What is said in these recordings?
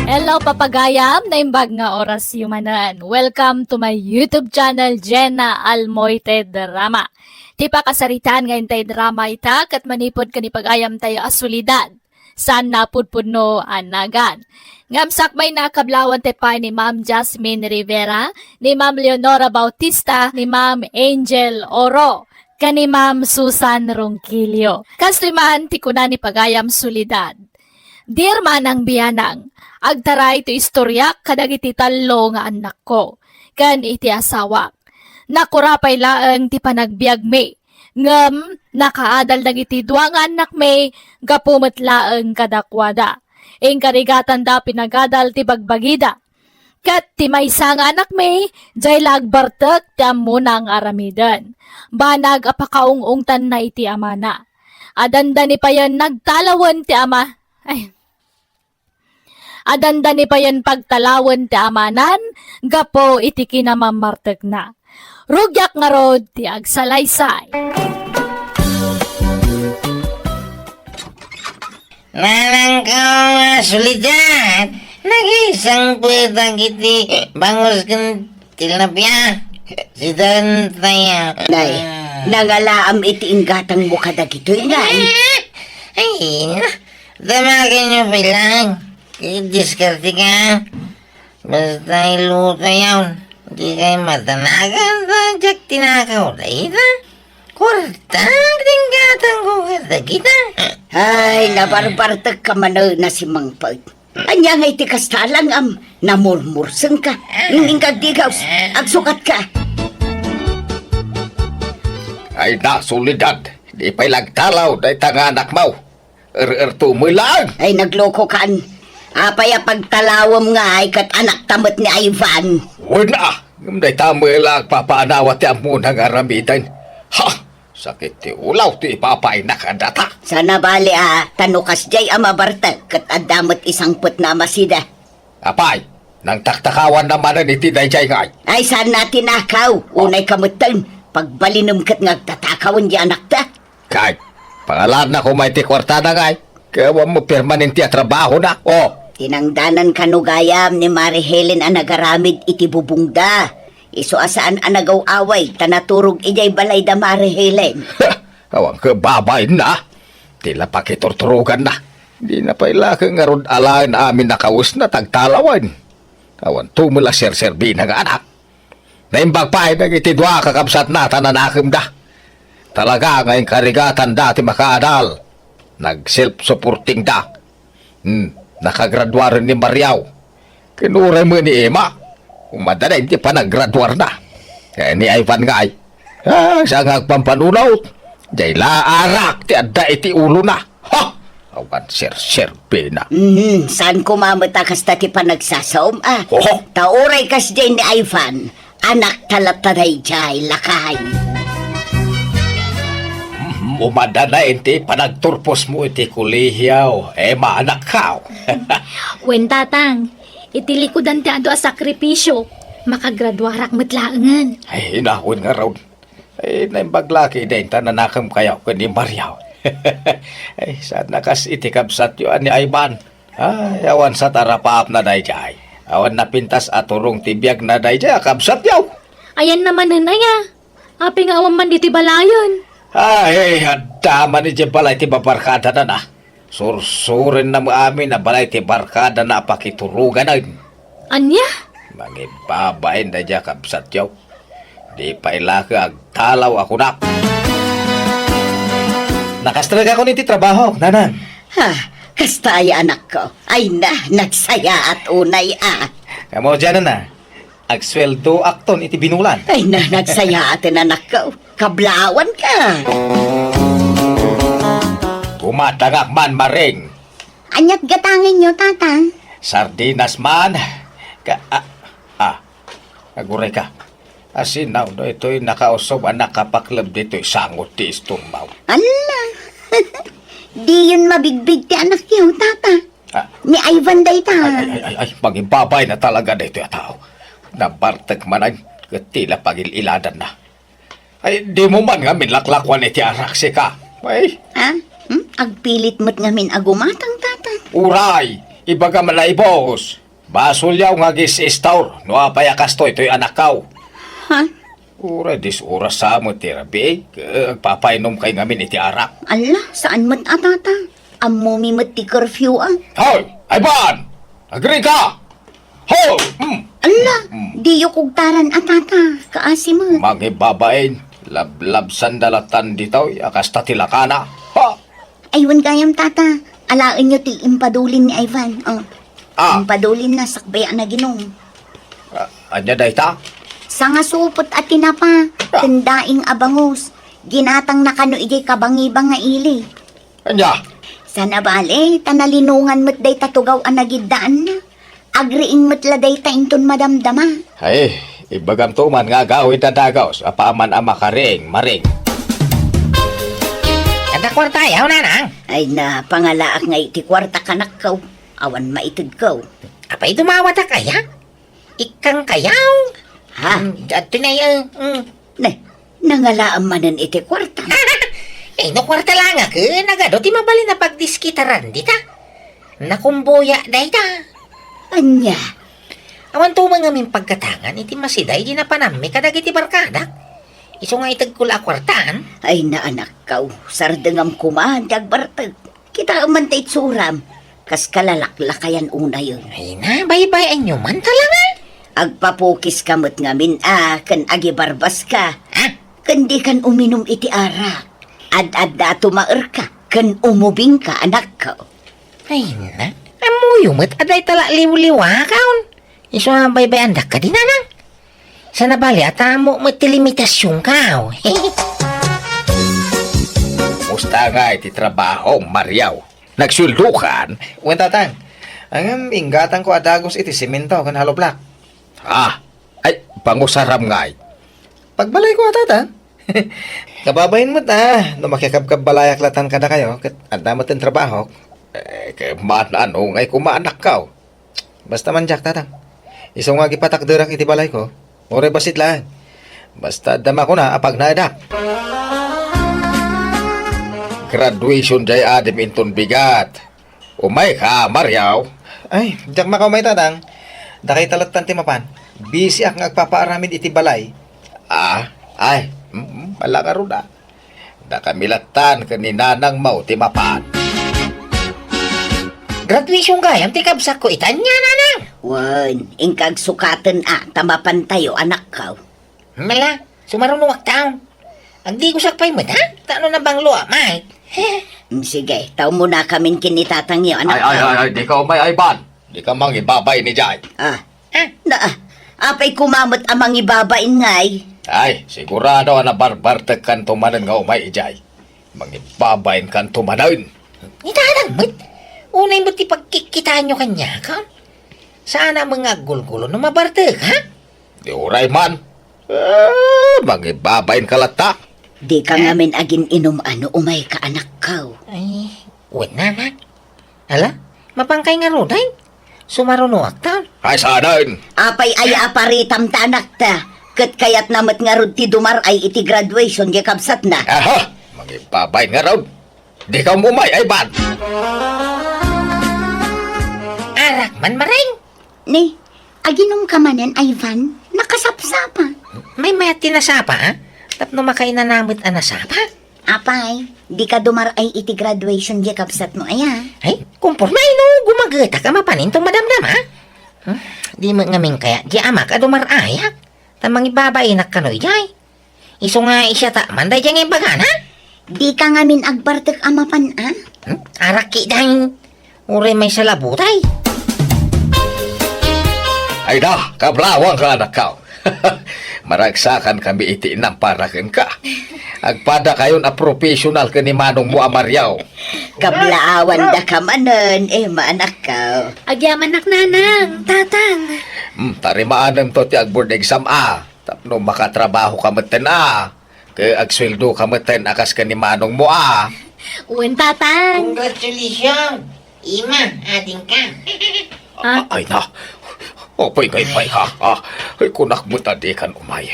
Hello papagayam, naimbag nga oras yumanan. Welcome to my YouTube channel, Jenna Almoite Drama. Ti pa kasaritan ngayon tayo drama itak at manipod ka ni pagayam tayo asulidad. San napudpudno anagan. Ngamsak may nakablawan te pa ni Ma'am Jasmine Rivera, ni Ma'am Leonora Bautista, ni Ma'am Angel Oro, kani Ma'am Susan Ronquillo. Kasliman ti kuna ni pagayam sulidad. Dear manang biyanang, agtaray ito istorya kadagiti talo nga anak ko, kan iti asawak. Nakurapay laeng ti panagbiag me, ngem nakaadal dagiti dua nga anak me, gapumet laeng kadakwada. Ing karigatan da pinagadal ti bagbagida. Kat ti maysa nga anak me, jay lagbartek ti amunang aramidan. Banag apakaungungtan na iti amana. Adanda ni pa yan nagtalawan ti ama. Adanda ni pa yan pagtalawan ti amanan, gapo iti kinamamartek na. Rugyak nga rod ti agsalaysay. Nanang ka sulidan, nag-isang puwetang iti bangos kan tilapia. Sidan tayo. Nay, nangalaam iti inggatang mo kadagito yan. Ay, tamagan nyo pilang. I-discarte ka. Basta iluto yun. Hindi kayo matanagan. Tadyak tinakaw na ita. Kurtang tinggatang ko kadagita. Ay, nabarbartag ka man na si Mang Pag. Anya nga iti kastalang namurmurseng ka. Nung kagdigaw, agsukat ka. Ay na, solidad. Di pa'y lagtalaw, dahi tanganak mo. Tumoy lang. Ay, nagloko kaan. Apay pagtalawam nga ay kat anak tamat ni Ivan. Huwag na. Dahi tamoy lang papaanawat ti amunang aramidan. Ha! Sakit ti ulaw ti ipapay nakadata. Sana bali tanukas jay amabartag kat adamat isang put na masida. Apay, nang taktakawan naman na iti dayjay ngay. Ay, saan natin nakaw? Unay kamutan, pagbalinam kat ngagtatakawan di anak ta. Kay, pangalan na kumay ti kwarta na ngay. Kaya mo permanente at trabaho na. Oh, Tinangdanan kanugayam ni Mari Helen ang nagaramid iti bubungda. Iso asaan ang nagaw-away, tanaturog ijay balay da Mari Helen. awang kababay na. Tila pakiturturugan na. Di na paila ka nga ron alain amin nakawis na tagtalawan. Awan tumula ser-serbi na nga anak. Naimbag pa ay nagitidwa kakabsat na tananakim da. Talaga ngayong karigatan dati makaadal. Nag-self-supporting da. Nakagraduar ni Mariaw. Kinuray mo ni Emma. Umadala hindi pa naggraduar na. Kaya ni Ivan nga ay. Siya nga pampanunaw. Diyay laarak ti adda iti ulo na. Ha! Awan ser-serbi na. Saan kumamata kas ti panagsasaom Oo. Tauray kas jay ni Ivan. Anak talataray jay lakay. Umadala iti panagturpos mo iti kulihiyaw. Maanak ka. Wen tatang, itilikudan ti ado a sakripisyo. Makagradwarak matlaangan. Ay, hinahon nga raw. Ay, naimbag-laki din, tananakam kayaw ka ni Mariaw. Ay, saan nakas itikabsat yun ni Ayman? Ay, awan sa tarapaap na dayjay. Awan na pintas at turong tibiyag na dayjay, kabsat yaw. Ayan naman nanaya. Api nga awan man diti balayon. Ay, hadama ni dyan balay ti babarkada na na. Sursurin na mo amin na balay ti barkada na pakiturugan na. Anya? Mangibabain na dyan kabsat yaw. Di pa ilaka agtalaw ako na. Nakastrag ako niti trabaho, nanan. Ha, kasta ay anak ko. Ay na, nagsaya at unay Kamo dyan na. Agsweldo akton iti binulan. Ay na, nagsaya atin anak ko. Kablawan ka. Tumatagak man maring. Anyat gatangin nyo, tatang. Sardinas man. Aguray ka. Asinaw no, ito'y nakausob ang nakapaklab dito'y sangot ti isturmaw. Ala, di yun mabigbig ti anak niyo, tata. Ni Ivan day ta. Ay, magibabay na talaga dito yung tao. Nabartag manan, tila pagililadan na. Ay, di mo man nga minlaklakwan iti araksi ka. Ay, Ha? Agpilit mo't ngamin agumatang, tata. uray, Ibaga malaibos. Basol yaw nga gis-istaur. No apaya kasto ito'y anak kaw. Ha? Ura dis oras sa mo tirabi. Agpapainom kay ngamin iti arak. Ala, saan mo't atata? Amumi mo't ti curfew ah. Hoy! Ivan! Agree ka! Hoy! Ala, di yung kugtaran atata. Kaasi mo. Mga babain. Lablab sandalatan ditaw. Akasta tilakana. Ha! Aywan gayam tata. Alaan nyo ti impadulin ni Ivan. Oh. Impadulin na sakbaya na ginong. Anya day ta? Sa nga supot at tinapa. Tendaing abangus. Ginatang na kano ijay kabangibang nga ili. Anya? Sana bale, tanalinungan mo't day tatugaw ang nagidaan na. Agriing mo't laday ta inton madamdama. Ay, ibagam tuman nga gawin dadagaw. Sa paaman ang makaring, maring. Kada kwarta yaw nanang. Ay na, pangalaak nga iti kwarta kanak kaw. Awan maitid kaw. Apay dumawat ka kaya? Ikang kayaw. Ha? At tinay, Ne, nangalaan manan iti kwarta. Eh, no kwarta lang ako. Nagado, ti mabali na pagdiskitaran dita. Nakumboya day ta. Anya, Awan to mga min pagkatangan, iti masiday, di na panami kadag iti barkada. Iso nga itag kula kwartaan. ay na anak kaw. Sardengam kuman, dagbartag. Kita man tayo suram. Kas kalalaklakayan una yun. Ay na, baybay nyo man talaga. Agpapukis kamot ngamin kan agibarbas ka. Ha? Kan di kan uminom iti arak. Ad-ad na tumaer ka. Kan umubing ka, anak ka. Ay na, amuyumot aday tala liw-liwa kaon. Iso nga baybay andak ka din nanang. Sa nabali at amo mo tilimitasyon ka. Musta nga iti trabaho, Mariaw? Nagsuldukan? Uwan tatang, ang ingatan ko adagos iti simento kan haloblak. Ay, pangusaram nga ay. Pagbalay ko tatang. Kababayin mo ta, no makikabkabalayak latan ka na kayo, kat adamat ang trabaho. Kaya ano ngay kumaanak ka. Basta man jak tatang. Isang nga gipatakderak iti balay ko. Ore basit lang. Basta dama ko na apag naidak. Graduation jay adim inton bigat. Umay ka, Mariaw. Ay, jak makamay tatang. Dakay talatan ti mapan. Busy ak ngagpapaaramin iti balay. Bala ka ron na. Dakamilatan kaninanang mau ti mapan. Graduation gayam, tikabsak ko itanya nanang. Wan, ingkag sukatan tamapan tayo, anak ka. Mala, sumarunuwak taon. Ang di ko sakpay mo, ha? Tano na bang luwa, mate? Sige, tao muna kami kinitatangyo, anak ka. Ay, di ka umay ayban. Di ka mangibabay ni Jay. Apay kumamot amang ibabain ngay. Ay, sigurado na barbartag kan tumanan nga umay Jay. Mangibabayin kan tumanan. Itanang, mate. Unay mo ti pagkikitaan nyo kanya, ka? Sana mga gulgulo na mabartag, ha? Di uray man. Mangibabayin ka lata. Di ka ngamin agin inom umay ka anak ka. Ay, wala na. Hala, mapangkay nga roday. Sumarunuwak taon. Ay, sanain. Apay ay aparitam ta anak ta. Kat kayat namat nga rod ti dumar ay iti graduation yakabsat na. Aha, mangibabayin nga raw. Di ka umay ayban. Arak man maring. Ni, aginom ka manen, Ivan. Nakasapsapa. May mayat tinasapa, ha? Tapno makain na namit anasapa. Apay, di ka dumar ay iti graduation yakabsat mo aya. Ay, kumpurnay no, gumagata ka mapanin tong madamdam, ha? Di mo ngamin kaya, di amak ka dumarayak. Tamang ibabainak ka no, jay. Iso nga isya ta, manday dyan yung bagan, ha? Di ka ngamin agbartek amapan, Araki dahil, uri may salabutay. Ay da, kablawang ka anak ka. Maragsakan kami iti ng parakin ka. Agpada kayon a professional ka ni Manong mo Amaryaw. Kablaawan da ka manen, maanak ka. Agyaman nak nanang, tatang. Tarimaan to ti agboard exam Tapno makatrabaho ka maten Kaya agsweldo ka maten akas ka ni Manong mo Uwan, tatang. Congratulations! Ima, ating ka. Ay na. Opay kay pay ha. Ay kunak mo tadi kan umay.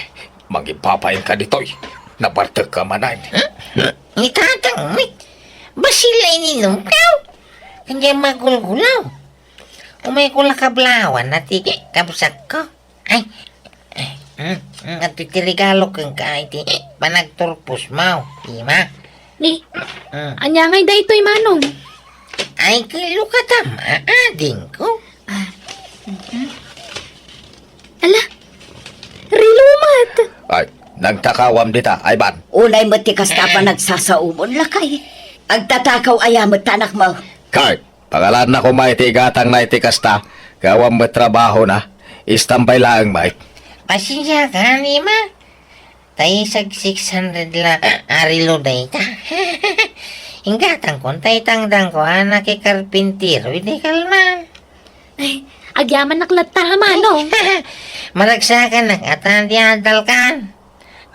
Mangipapayin ka ditoy. Nabartag ka manan. Itatang, mate. Basilay ni Lumpaw. Kanya magulgulaw. Umay ko lakablawan na ti kabsak ko. Ay, at titirigalo kang ka iti panagturpos mo, di ma? Ni, anya ngay da ito'y manong. Ay, kilo ka tama, ading ko. Ala, rilumat. Ay, nagtakawam dita, ay ban. Unay mo ti kasta pa nagsasaumon lakay. Agtatakaw ayamat tanak mo. Kay, pangalan na ko may tigatang na itikasta, gawam mo trabaho na, istambay lang may. Pasensya ka, ni ma. Tayo sag 600 la arilo day ka. Inggatang kon tayo tangdang ko anak kay karpintiro, hindi kalman. Ay, agyaman naklata manong. Maragsakan nag-atan di adal kan.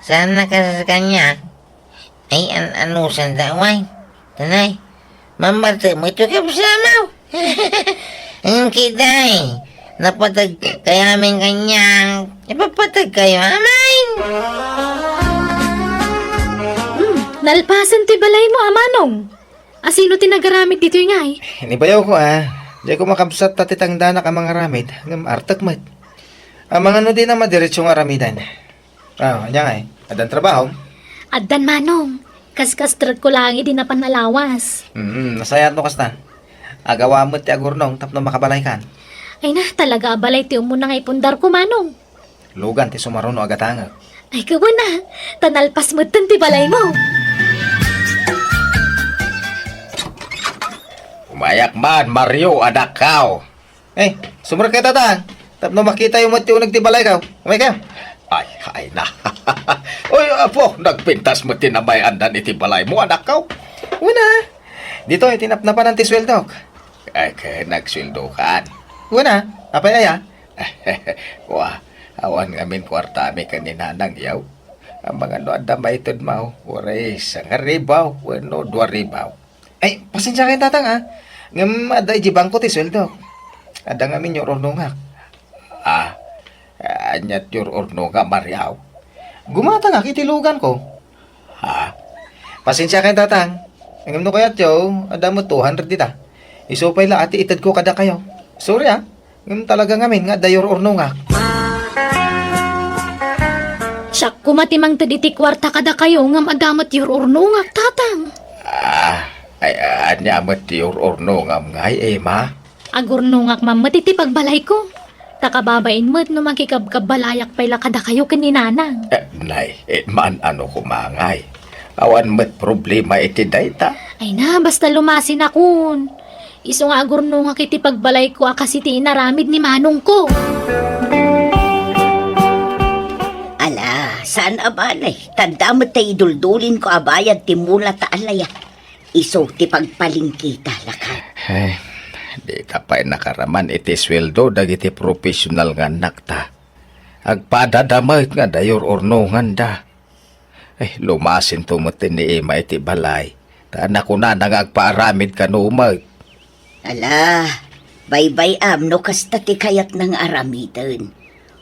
Sana ka sa kanya. Ay, anusan daway. Tanay, mamarte mo ito ka pasamaw. Ang kiday. Napatag kaya aming kanyang. Ipapatag kayo, amay. Nalpasan ti balay mo, amanong. Asino tinagaramit dito yung ngay? Inibayaw ko Di ko makabsat tatitang danak ang mga ramid. Ngam artak mat. Ang mga no din na madiretsong aramidan. Anya nga Adan trabaho. Addan manong. Kas-kastrad ko lang hindi na panalawas. Nasayat no kasta. Agawa mo ti agurnong tapno makabalay kan. Ay na, talaga balay ti umuna nga ipundar ko manong. Lugan ti sumaruno agatanga. Ay kawa na, tanalpas mo ti balay mo. Umayak man, Mario, anak kao. Sumur ka tatang. Tapno makita yung mati unag ti balay ka. Umay ka. Ay na. Oy, apo, nagpintas mo tinamay andan iti balay mo, anak kao. Una. Dito ay tinapnapan ng tisweldok. Ay, kaya nagsweldokan. Una. Apay aya. Wah, awan ngamin kwarta mi kanina nang yaw. Ang mga no adamay itod mau, uray, sangar ribaw, wano, 2 ribaw. Ay, pasensya kayo tatang Ngam aday jibang ko tisweldok. Ada ngamin yung ornongak. Anyat your orno nga Mariaw. Gumata nga kitilugan ko. Pasensya kayo tatang. Ngam no kayat yo, ada mo 200 dita. Isupay la ati itad ko kada kayo. Sorry ngam talaga ngamin nga dayor ornongak. Siyak kumatimang taditi kwarta kada kayo nga magamot yung urnungak, tatang. Ay, anyamot your orno nga ngay, ma. Agurnungak mamati ti pagbalay ko. Takababain mo't no makikabkabalayak pala kada kayo kaninanang. Nay, man ano kumangay. Awan met problema iti dayta. Ay na, basta lumasin akon. Iso nga agurnungak iti pagbalay ko kasi ti inaramid ni manong ko. Ala, saan abanay? Tanda mo tayo duldulin ko abayad ti mula ta alaya. Iso ti pagpalingkita lakay. Di ka pa'y nakaraman iti sweldo dagiti professional nga nakta. Agpadadamay nga dayor ornongan da. Lumasin tumutin ni Ima iti balay. Taan ako na nangagpaaramid ka numag. Ala, bye-bye no kasta ti kayat ng aramidan.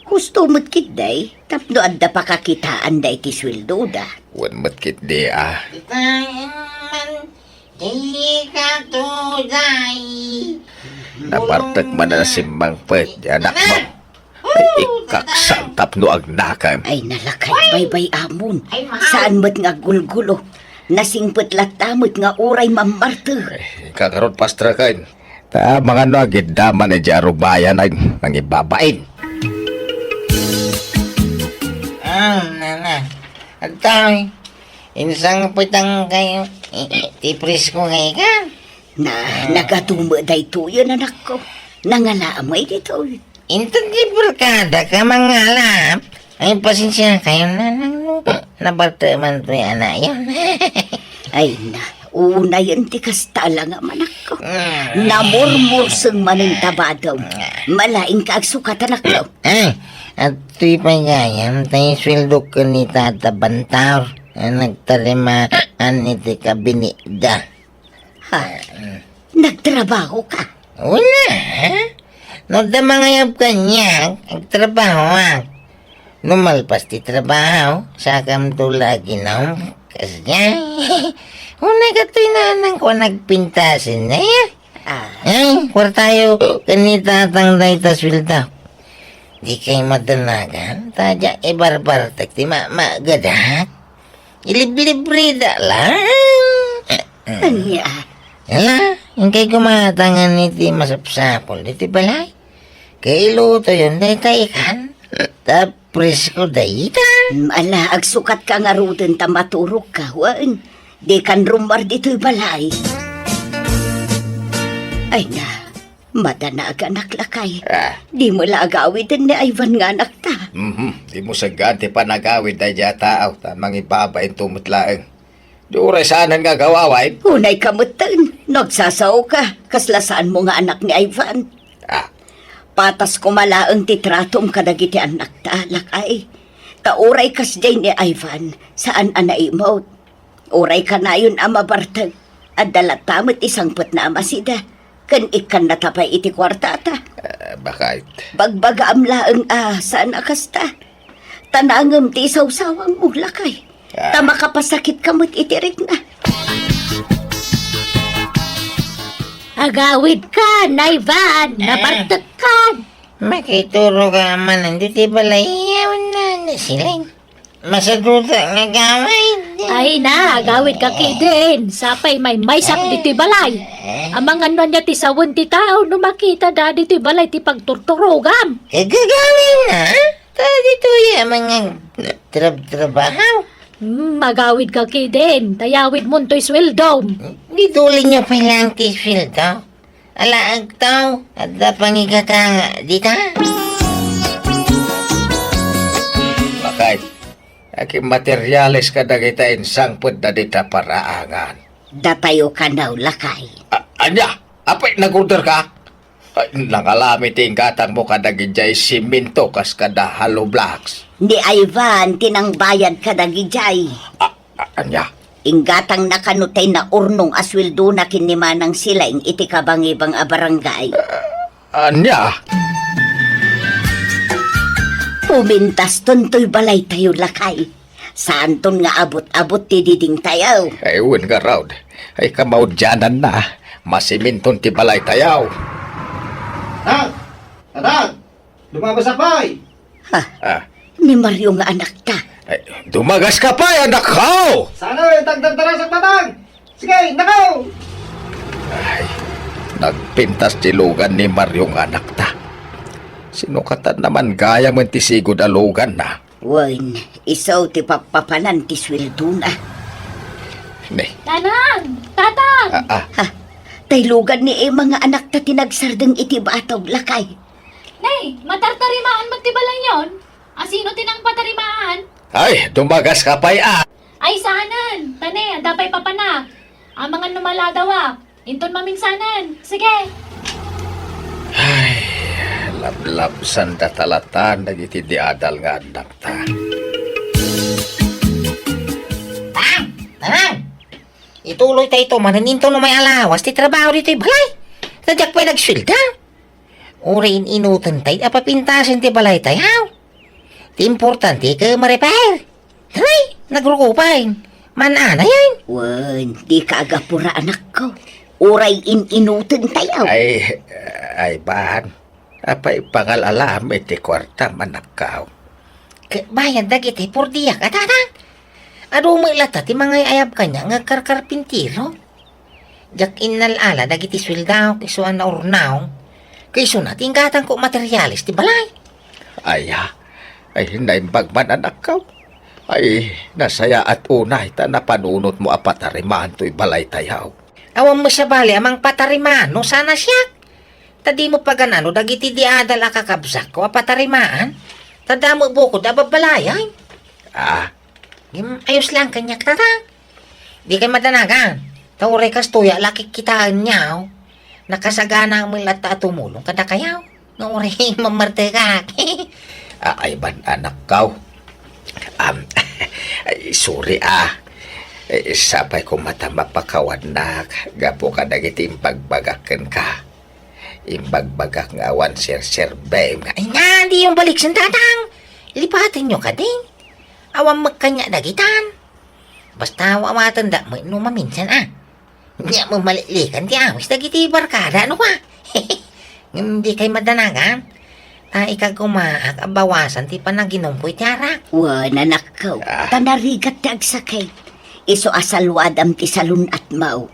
Gusto mo't kitday, tapno adda pa kakitaan da iti sweldo da. Wan matkit di Di ka tuday. Napartag man na si Mang Pet, anak mo. Ay, ikaksantap no agnakam. Ay nalakay, bye-bye amon. Saan mo't nga gulgulo? Nasingpet latamot nga uray mamarte. Kakarot pastra kain. Ta mga no agid daman na jaro bayan ay nangibabain. Nana. Agtay. Insang pitang kayo. Tipris ko ngayon ka. Nagatumo day tuyo anak ko. Nangalamay dito. Intang barkada ka mangalap. Ay, pasensya kayo na nabartaman to yung anak yun. Ay una yun ti kastala nga manak ko. Namurmursang maning tabadaw. Malaing ka agsukat anak ko. Ay, at tuy pa gayam, tayo sweldo ka ni Tata Bantar. Nagtarimaan iti kabinida. Nagtrabaho ka? Wala, ha? No, da mangayab ka niya, nagtrabaho Numalpas ti trabaho, sakam to lagi na kasi una ka to inanang ko nagpintasin na yan. Kwartayo, kanita tang dayta swelda. Di kay madanagan, tadya ibarbartek ti gadak. Ilib-libre da lang. Anya, Ala, yung kay gumatangan ni ti masapsapol, di ti balay. Kay luto yun, day ikan. Tapres ko dayita. ala, agsukat ka nga ruten ta maturok ka, wan. Di kan rumbar dito'y balay. Ay na, madana anak lakay. Di mo la agawitin ni Ivan nga anak ta. Di mo sagante pa nagawid na dya tao, tamang ibabain tumutlaeng. Di oray saan nga gawawain. Hunay kamutan, nagsasaw ka, kaslasaan mo nga anak ni Ivan. Patas kumalaang titratom kadagiti anak ta, lakay. Kauray kas day ni Ivan, saan anaimot. Uray ka na yun ama bartag, at dalatamot isang put na amasida. Kan ikan natapay iti kwartata. Bakit? Bagbaga amlaang saan akasta. Tanangam ti sawsawang mo lakay. Tama kapasakit kamot itirik na. Agawid ka, Naivan, napartak ka. Makituro ka man, hindi ti balay. Yawan na silang. Masaduta nga gawin. Ay na, agawid ka kidin. Sapay may sak diti balay. Amang ano niya ti sawon ti tao no makita da diti balay ti pagturturogam. Kagagawin na. Tadi to ya mga trabaho. Magawid ka kidin. Tayawid mo to'y sweldom. Di tuloy niya pa lang ti filto. Alaag tao. At da pangigata dita. Bakit? Aki materyales ka dagitain sangput na dita paraangan. Datayo ka na, lakay. Anya, apay nag-order ka? Ay, nangalami tingkatang mo kadagin jay siminto kas kada hollow blocks. Ni Ivan, tinangbayad ka na gijay. Anya? Inggatang nakanutay na urnong aswildo na kinimanang sila ing itikabang-ibang abarangay. Anya? Pumintas tuntoy balay tayo lakay. Saan ton nga abot-abot ti diding tayo. Ay, uwan ka raw. Ay, kamaudyanan na. Masiminton ti balay tayaw. Anak! Anak! Lumabas na pa'y! Ni Mario nga anak ta. Ay, dumagas ka pa, anak ko! Sana tagdagdaras ang tatang! Sige, nakaw! Ay, nagpintas ti lugan ni Maryong anak ta. Sinukatan naman gaya mo ti sigod a lugan na. Wan, isaw ti papapanan ti sweldo na. Ne, Tanan! Tatang! Taylugan ni mga anak ta tinagsardeng iti bataw lakay. Nay, matartarimaan mo ti balay yon? Asino tinang patarimaan? ay, dumagas ka pa, Ay sanan! Tane, dapay papanak. Ang mga numaladawa. Inton maminsanan. Sige. Lablab sanda talatan dagiti di adal nga anak ta. Tarang! Ituloy tayo ito, mananinto no may alawas, ti trabaho dito balay. Tadyak pa'y nagswilda. Urain inutan tayo, apapintasin ti balay tayo. Ti importante ka ma-repair. Taray, nagrukupain. Manana yan. Wan, di ka agapura anak ko. Uray inutin tayo. Ay, bahan. Apay pangalalam iti kwarta manakaw. Bayan dagiti por diya ka, tatang. Ado mo ilata ti mga ayab kanya nga karkarpintiro. Jak inalala dagiti sweldaw kisuan na urnaw. Kayso na tingkatan ko materialis ti balay. Ay naimbagman anak ka. Ay, nasaya at unay ta napanunot mo apatarimahan to'y balay tayaw. Awan mo siya bali amang patarimano sana siya. Tadi mo pa ganano dagiti di adal akakabsak ko apatarimaan. Tada mo bukod ababalay. Ayos lang kanyak tatang. Di kay madanagan. Tauray kas tuya laki kitaan niyaw. Nakasagana ang mga lata tumulong kada kayaw. Nga uray mamarte ka. Ay ban anak ka. Sorry sabay ko mata mapakawan na gapo ka dagiti impagbagakan ka. Imbagbagak nga awan sir babe. Ay nga, di yung balik sa tatang. Lipatin nyo ka din. Awang magkanya dagitan. Basta awa matanda mo inumaminsan Hindi mo malilikan ti awis dagiti barkada ano ba? Hindi kay madanagan. Ta ika gumaak abawasan ti panaginumpoy ti arak. Wan, anak ko. Tanarigat ti agsakay. Iso asalwadam ti salun at mau.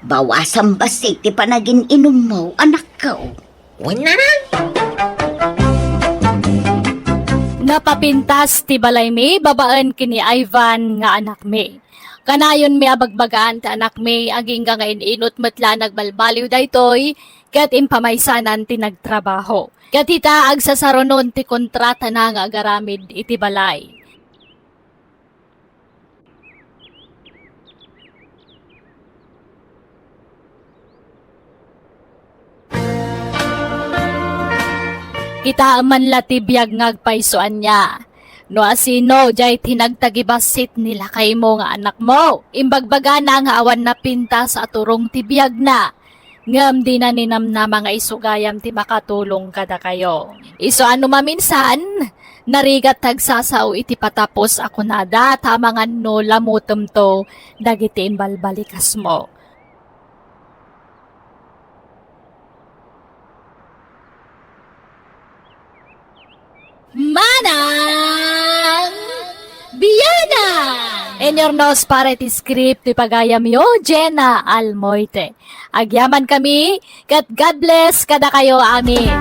Bawasan basi ti panagin inom mo, anak ko. Uy na lang. Napapintas ti balay mi, babaan kini Ivan nga anak mi. Kanayon mi abagbagaan ti anak mi, aging nga inot matla nagbalbaliw daytoy, kat impamaysanan ti nagtrabaho. Kat ita agsasaronon ti kontrata na nga agaramid iti balay. Kita man latibiyag ngagpaysoan niya. No asino, jay tinagtagibasit nila kay mo nga anak mo. Imbagbaga na nga awan na pinta sa aturong tibiyag na. Ngam di na ninam na mga isugayam ti makatulong kada kayo. Iso ano maminsan, narigat tagsasaw iti patapos ako nada, tamangan no lamutom to, dagitin balbalikas mo. Manang Biyana! In your nose para ti script ti pagayam yo, Jenna Almoite. Agyaman kami, kat God bless kada kayo amin.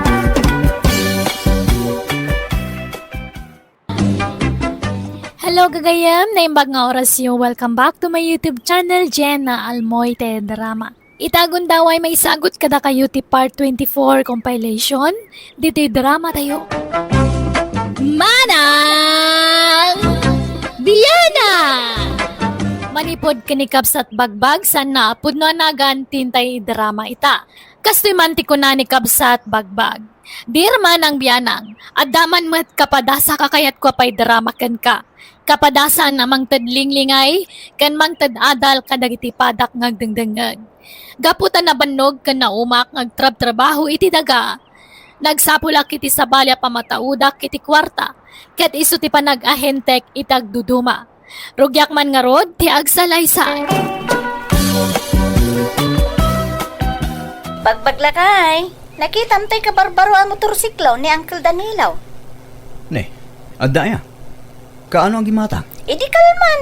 Hello gagayam, naimbag nga oras yung welcome back to my YouTube channel, Jenna Almoite Drama. Itagon daw ay may sagot kada kayo ti part 24 compilation, dito drama tayo. Manang Biyana! Manipod kinikabs at bagbag sana pudno nagan tintay drama ita. Kastoy manti ko na ni kabsat bagbag. Dear Manang Biyanang, adaman mo't kapadasa kakayat ko pa'y drama ken ka. Kapadasa namang tadlinglingay, kan mang tadadal kadagiti padak ngagdengdengag. Gaputan na bannog kan naumak ngagtrab-trabaho iti daga. Nagsapulak iti sabalya pamataudak iti kwarta, ket isu ti panag-ahentek itagduduma. Rugyak man nga rod, ti agsalaysay. Bagbaglakay, nakitam tay kabarbaro ang motorsiklo ni Uncle Danilo. Ne, adda ya. Kaano ang gimata? Idi kalman.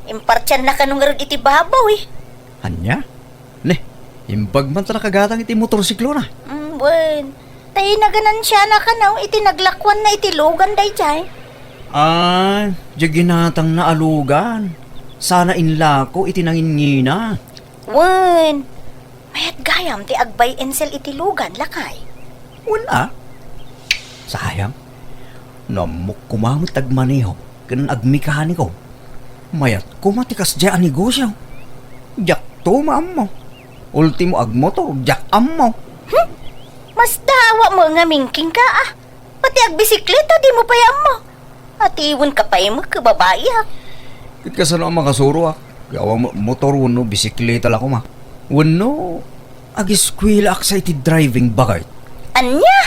Impartyan na kanong rod iti babaw eh. Anya? Ne, imbag man ta nakagatang iti motorsiklo na. Buen. Tay naganan siya na kanaw iti naglakwan na iti lugan day jay. Di ginatang na alugan. Sana inlako iti nangingina. Wen. Mayat gayam ti agbay ensel iti lugan lakay. Wala. Sayang. Namok kumamit agmaneho. Kanan agmikani ko. Mayat kumatikas dya ang negosyo. Jak to maam mo. Ultimo agmotor, jak am mo. Mas dawa mo nga mingking ka ah. Pati agbisikleta di mo payam mo. At iwan ka pa mo kababae ha. Kit ka sana ang makasuro ah. Gawa mo motor wano, bisikleta lang ko ma. Wano, agiskwila ak sa iti driving bagay. Anya?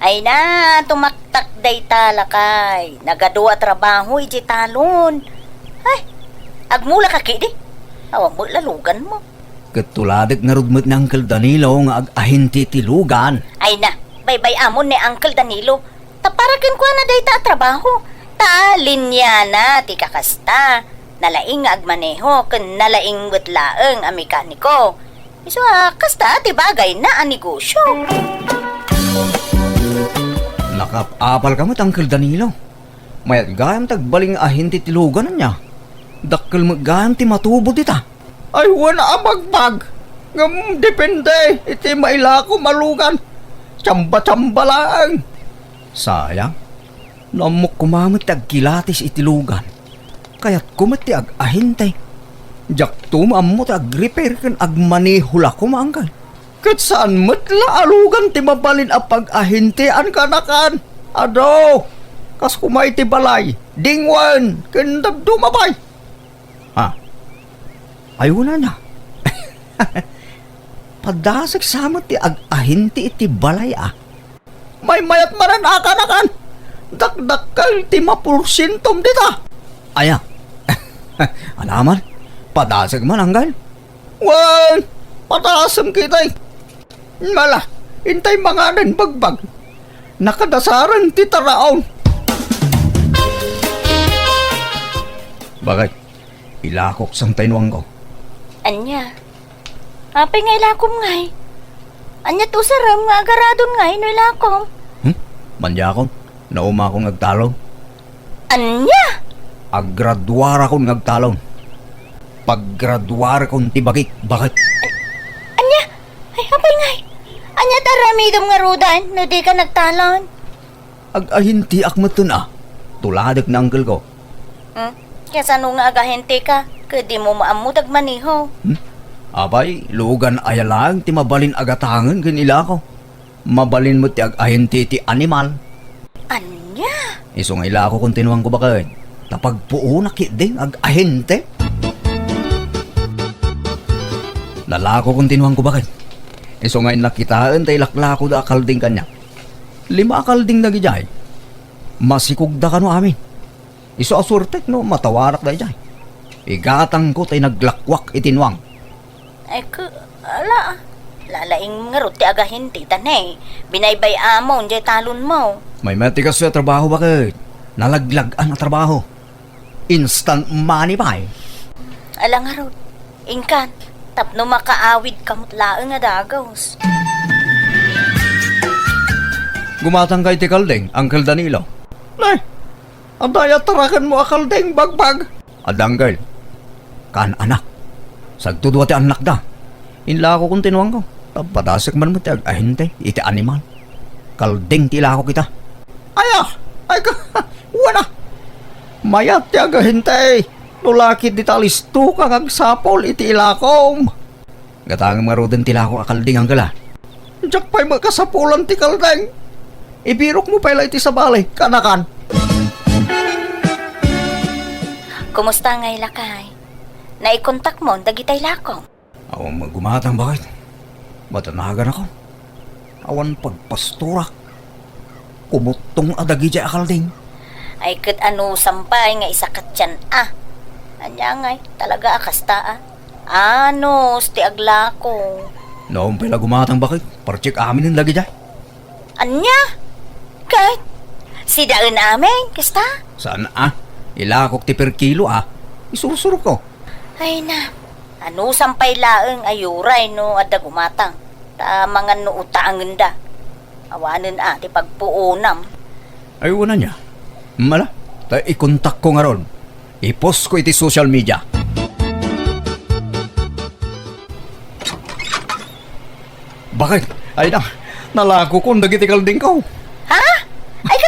Ay na, tumaktak day talakay. Nagadua trabaho iti talon. Ay, agmula ka kidi. Awa mo lalugan mo. Katuladag nga rudmat ni Uncle Danilo nga ag-ahinti tilugan. Ay na, baybay amon ni Uncle Danilo. Taparagan ko na day ta trabaho. Ta linya na ti kakasta. Nalaing nga agmaneho ken nalaing wetlaeng a mekaniko. Iso kasta ti bagay na a negosyo. Nakapapal ka mat, Uncle Danilo. Mayat gayam tagbaling ahinti tilugan niya. Dakkel magayam ti matubod ita. Ay, wala amagbag. Ngam, depende. Iti maila ko malugan. Tsamba-tsamba lang. Sayang. Namok kumamit agkilatis itilugan. Kaya't kumati ag-ahintay. Jak tumamot ag-repair kan agmanihula ko maangkal. Kat saan matla alugan ti mabalin a pag-ahintian kanakan. Ado, kas kumay ti balay. Dingwan, kandag dumabay. Ha? Ayaw na niya. Padasag sama ti ag-ahinti iti balay ah. May mayat manan akanakan. Dakdakal ti mapursintom dita. Aya. Alaman, padasag man anggal. Wan! Pataasam kita Mala, intay mga nan bagbag. Nakadasaran ti taraon. Bakit? Ilakok sang tainwang ko. Anya, apay nga ilakom ngay. Anya to saram nga agaradon ngay no ilakom. Manja ko, nauma akong nagtalong. Anya? Aggraduar akong nagtalong. Paggraduar akong tibagik. Bakit? Anya? Ay, apay ngay. Anya taramidom nga rudan no di ka nagtalon. Ag-ahinti akmatun Tuladak na uncle ko. Kaya sano nga agahente ka? Kadi mo maamudag maniho. Abay, lugan ayalang ti mabalin agatangan kanila ko. Mabalin mo ti ag-ahinti ti animal. Anya? Iso nga ila ako kung tinuwang ko bakit. Tapagpuo na kiding ag-ahente. Lalako kung tinuwang ko bakit. Iso nga inakitaan tay laklako da akalding kanya. 5 akalding na gijay. Masikugda ka no amin. Iso asurtek no matawarak da ijay. Igatang ko tay naglakwak itinwang. Ay ala. Lalaing nga ruti agahente tanay. Binaybay amon jay talon mo. May matikas sa trabaho bakit? Nalaglagan na trabaho. Instant money ba Ala nga rod. Ingkan. Tapno makaawid kamot laeng nga dagos. Gumatang kay ti Kaldeng, Uncle Danilo. Nay, adaya tarakan mo Kaldeng, bagbag. Adanggal, kan anak. Sagtudwa ti anak da. Inla ako kung tinuwang ko. Padasik man mo ti agahinte, iti animal. Kaldeng ti ila ko kita. Ay ka, wala. Mayat ti agahinte. Nulakit di talisto kang agsapol iti ilakom. Gatang maroden tila ko akalding ang gala. Diyak pa'y magkasapulan ti Kaldeng. Ibirok mo pala iti sa balay, kanakan. Kumusta nga ilakay? Naikontak mo, dagitay lakong. Awan magumatang bakit? Matanagan ako. Awan pagpastura. Kumutong adagi di akalding. Ay kat ano sampay nga isa katyan Anya ngay, talaga akasta Anos, ti aglako. Noong pala gumatang bakit? Parchik amin ang lagi di. Anya? Kahit, si daan amin, kasta? Saan Ilakok ti per kilo Isursurok ko. Ay na, ano sampay laeng ayuray no adda gumatang. Ta mga no utaangan da. Awanan ti pagpuunam. Ay wala niya. Mala, ta ikontak ko nga ron. I-post ko iti social media. Bakit? Ay na, nalako ko dagiti Kalding ko. Ha? Ay,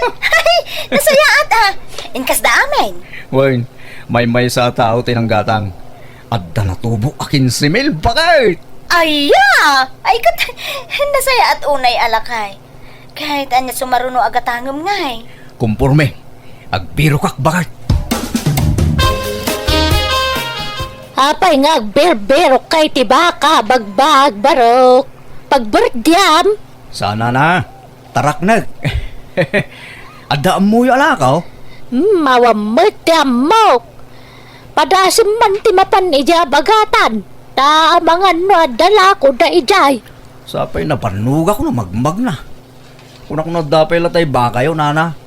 nasayaat Inkas da amin. Wain, may sa tao tinanggatang. Adda natubo akin si Mel, bakit? Aya! Ay, nasayaat unay alakay. Kahit anya sumaruno agatangam ngay. Kumpurme, agbiro kak bakit? Apay nga agberberok kay tibaka, bagbag, barok. Pagberdyam. Sana na, tarak na. Adda amoy alakaw. Mawamot mo. Padasim man timapan ija bagatan. Ta mga no dala ko da ijay. Sapay na panuga ko na magmag na. Kung ako nadapay latay bakayo, nana.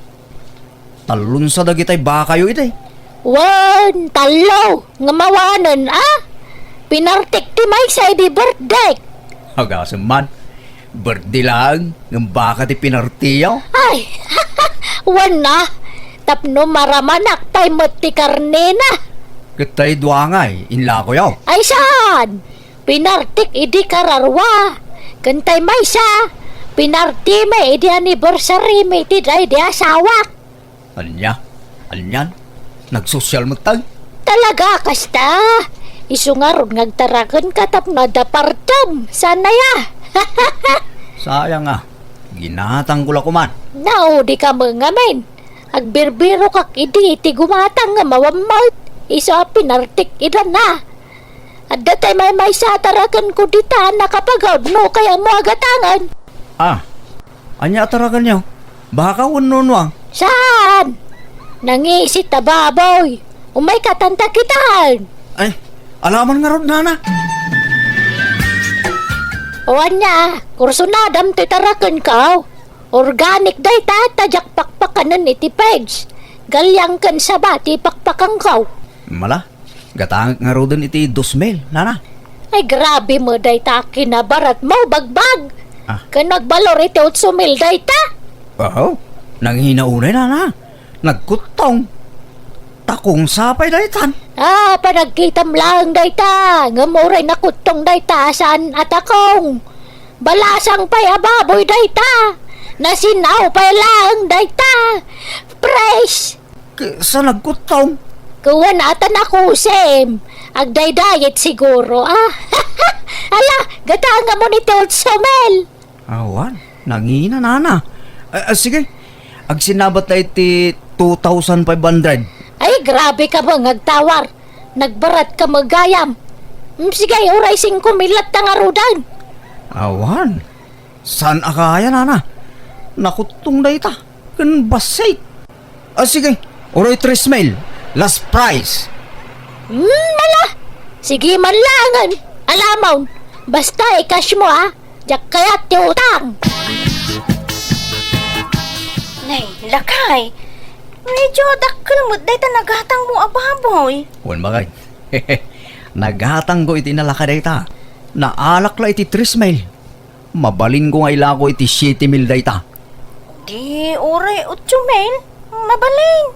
Talun sa dagitay bakayo itay. Wan, talo, nga mawanan, Pinartik ti may sa di birthday. Hagasam man, birthday lang, ng baka ti pinartiyaw. Ay, wan na. Tapno maramanak pa'y mati karne na. Katay duangay, inla ko yaw. Ay saan? Pinartik idi kararwa. Kantay may sa. Pinarti may idi anniversary may ti day di asawak. Anyan, nagsosyal mo tag. Talaga kasta. Isu nga ron ngagtarakan katap na dapartam. Sana ya. Sayang ginatang ko man. Nao di ka mga men. Agbirbiro kak idi iti gumatang nga mawamot. Isu pinartik idan na. At datay may sa tarakan ko dita nakapagod no kaya mo agatangan. Anya tarakan niyo. Baka ununwang. Saan? Nangisit na baboy. Umay katanta kitaan. Ay, alaman nga ron, nana. Owan niya, kursunadam ti tarakan ka. Organic day tajak pakpakanan iti page. Galyang kan sabati pakpakang ka. Mala, gatang nga rodon iti 2,000, nana. Ay grabe mo day ta kinabarat mo bagbag. Ah. Kan nagbalor iti 8,000 day ta. Oo, nang hinaunay, nana. Nagkutong. Takong sapay daytan. Panagkitam lang day ta. Ngamuray na kutong day ta saan at akong. Balasang pa'y ababoy day ta. Nasinaw pa'y lang day ta. Fresh. Sa nagkutong. Kuwan atan ako, Sem. Agday-diet siguro, ah. Ala, gatanga mo ni Teot Somel. Awan, nangina, nana. Sige, ag sinabat na iti 2,500. Ay, grabe ka mo ngagtawar. Nagbarat ka magayam. Sige, oray 5 milat na nga rudan. Awan, saan akaya, nana? Nakutong na ita. Kan basay. Sige, oray 3,000. Last price. Mala. Sige man langan. Alamaw, basta i-cash mo, ha. Diyak kaya ti utang. Nay, lakay. Medyo dakkel mo day ta naghatang mo ababoy. Wan bagay. Naghatang ko iti nalakaday ta. Naalak la iti 3,000. Mabalin ko nga ila ko iti 7,000 day ta. Di ore 8,000. Mabaling.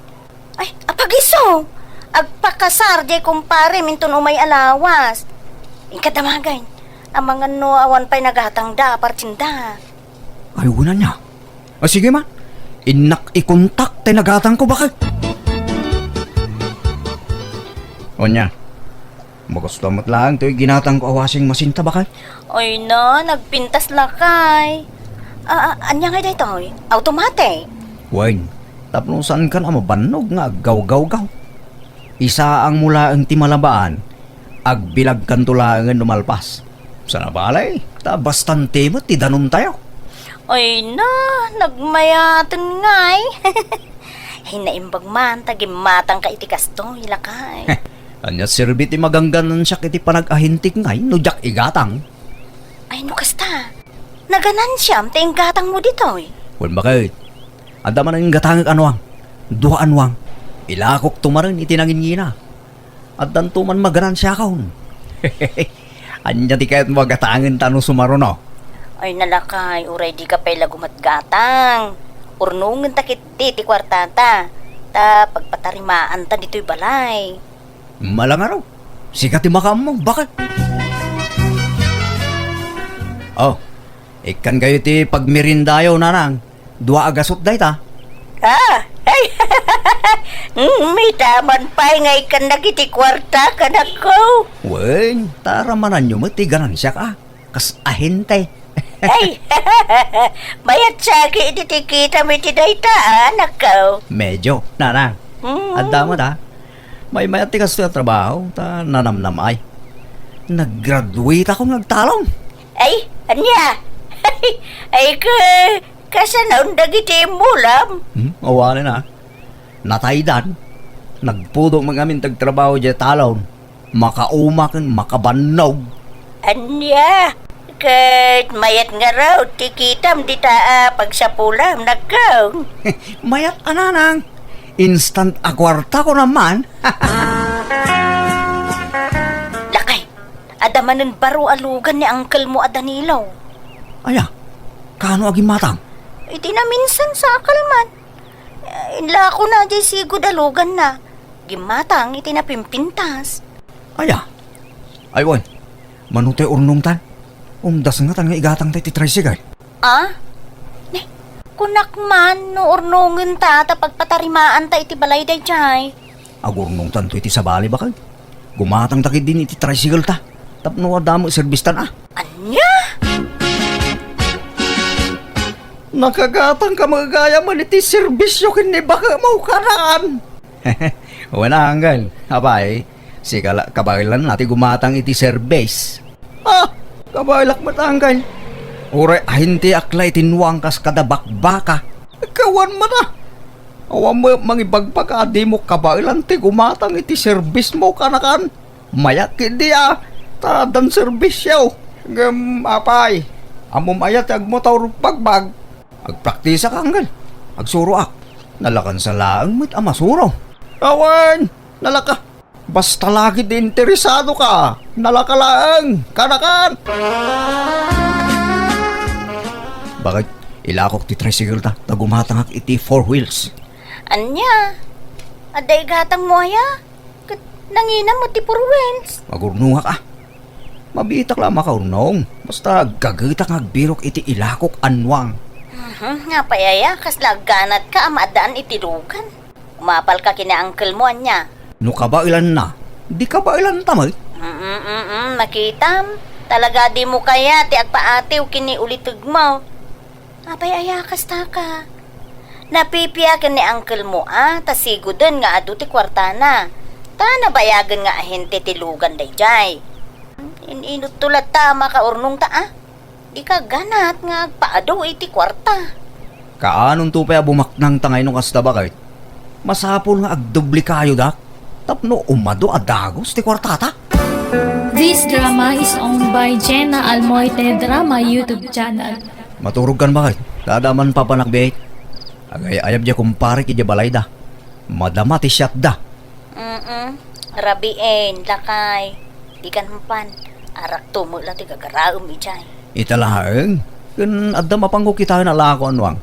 Ay, apagiso. Agpakasar jay kumpare minton umay alawas. Ikadamagay. Ang mga no awan pa'y naghatang da partinda. Ay, una niya. Sige man. Inak ikontak tayo naghatang ko bakit? O niya. Maguslamot lang ito'y ginatang ko awasing masinta bakit? Oy no, nagpintas lakay. Anya nga dito, automatic. Wayne, tapno saan ka na mabanog nga gaw-gaw-gaw. Isa ang mula ang timalabaan, agbilag kan tulangan numalpas. Sana balay, ta bastante mo, tidanon tayo. Oy no, nagmayatan ngay. Hinaimbag man, tagimatang ka itikas to, hilakay. Anya sirbiti magangganan siya kiti panag-ahintik ngay, nujak igatang. Ay, no kasta. Naganan siyam, ting gatang mo dito eh. Wan bakit? Ada man ang gatangag anwang, duha anwang. Ilakok tumarin itinangin ngina. At danto man maganan siya kaun. Anya di kahit magatangan tanong sumaro no. Ay, nalakay, uray di ka pala gumatgatang. Urnungan takit di kwartata. Ta pagpatarimaan ta dito'y balay. Malang araw. Sikat makam mo. Bakit? Oh, ikan kayo ti pagmirindayo nanang. Dua agasot day ta. Ay, may taman pa'y ngay ka nagiti kwarta ka na ko. Wen, taramanan nyo mo ti ganan siya ka. Kas ahente. Ay, mayat sagi ititikita mi ti dayta, anak ko. Medyo, nanang. At dama ta. May mayat ti kasto trabaho. Ta nanamnam ay. Nag-graduate ako nagtalong. Ay, anya? Ay, kasanaon dagiti mulam. Awanin na. Nataydan. Nagpudong mga amin tagtrabaho dyan talon. Makaumakan, makabanog. Anya? Kat mayat nga raw, tikitam di taa pag sa pulam, nagkaw. Mayat ananang. Instant akwarta ko naman. Lakay, adamanan baro alugan ni Uncle mo Danilo. Aya, kano aging matang? Iti na minsan sa akalman. Inla ko na di sigod alugan na. Gimatang iti na pimpintas. Aya, aywan, manutay urnong tan. Umdas nga tan nga igatang tayo ti tricycle. Ah? Kunak man, no urnungan ta, pagpatarimaan ta iti balay day jay. Agurnong tan to iti sabali bakal. Gumatang takid din iti tricycle ta. Tapno adamo service tan ah. Anya? Nakagatang ka magagaya man iti serbisyo kini baka maukaraan. Wala hanggal. Abay, si kabailan natin gumatang iti service. Ah, kabailak matanggal. Uray ahinti akla itinuang kas kadabakbaka. Kawan man ah. Awan mo mangibagpaka di mo kabailan ti gumatang iti service mo kanakan. Mayak hindi ah. Tadan service yaw. Apay. Amom ayat ag motor pagbag. Agpraktisa ka anggal. Agsuro ak. Nalakan sa laang mit amasuro. Awan, nalaka. Basta lagi din interesado ka. Nalakalaang, kanakan. Bakit? Ilakok ti tricycle ta. Tagumatang ak iti 4 wheels. Anya? Aday gatang mo ya? Nangina mo ti purwens. Magurnunga ka. Mabitak lang makaurnong. Basta gagita nga birok iti ilakok anwang. Nga payaya, kaslaganat ka amadaan itilugan. Umapal ka kina uncle mo, anya. No kabailan na, di kabailan tamay. Makitam. Talaga di mo kaya, ti agpaatiw kini ulitug mo. Apayaya, kasta ka. Napipiyakan ni uncle mo, tasigo dun nga adu ti kwartana. Ta nabayagan nga ahente ti lugan day jay. Inut tulat ta makaurnong ta, Di ka ganat nga agpaado iti kwarta. Kaanon to pa bumaknang tangay nung kasta bakit? Masapol nga agdubli kayo dak. Tapno umado adagos ti kwartata. This drama is owned by Jenna Almoite Drama YouTube channel. Maturog kan bakit? Dadaman pa panakbihit. Agay ayab diya kumpare ki diya balay da. Madama ti siyat da. Rabiin, lakay. Di kan humpan. Arak tumo lang ti gagaraom ijay. Italahaeng. Kan adda mapangko kita na lako anwang.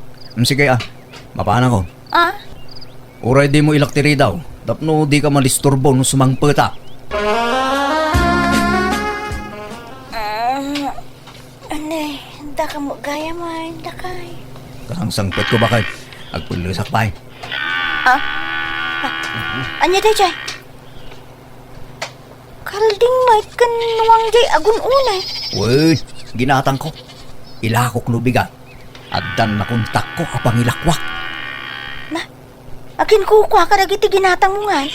Sige mapana ko. Uray di mo ilaktiri daw. Tapno di ka malisturbo no sumangpeta. Anay, da ka mo gaya man, lakay. Karang sangpet ko bakit? Agpulisak pa eh. Anya day jay? Kalding may kanuwang jay agun unay. Uy, ginatang ko. Ilakok no bigat. Addan na kontak ko apang ilakwak. Akin kukwa ka dagiti ginatang mo nga.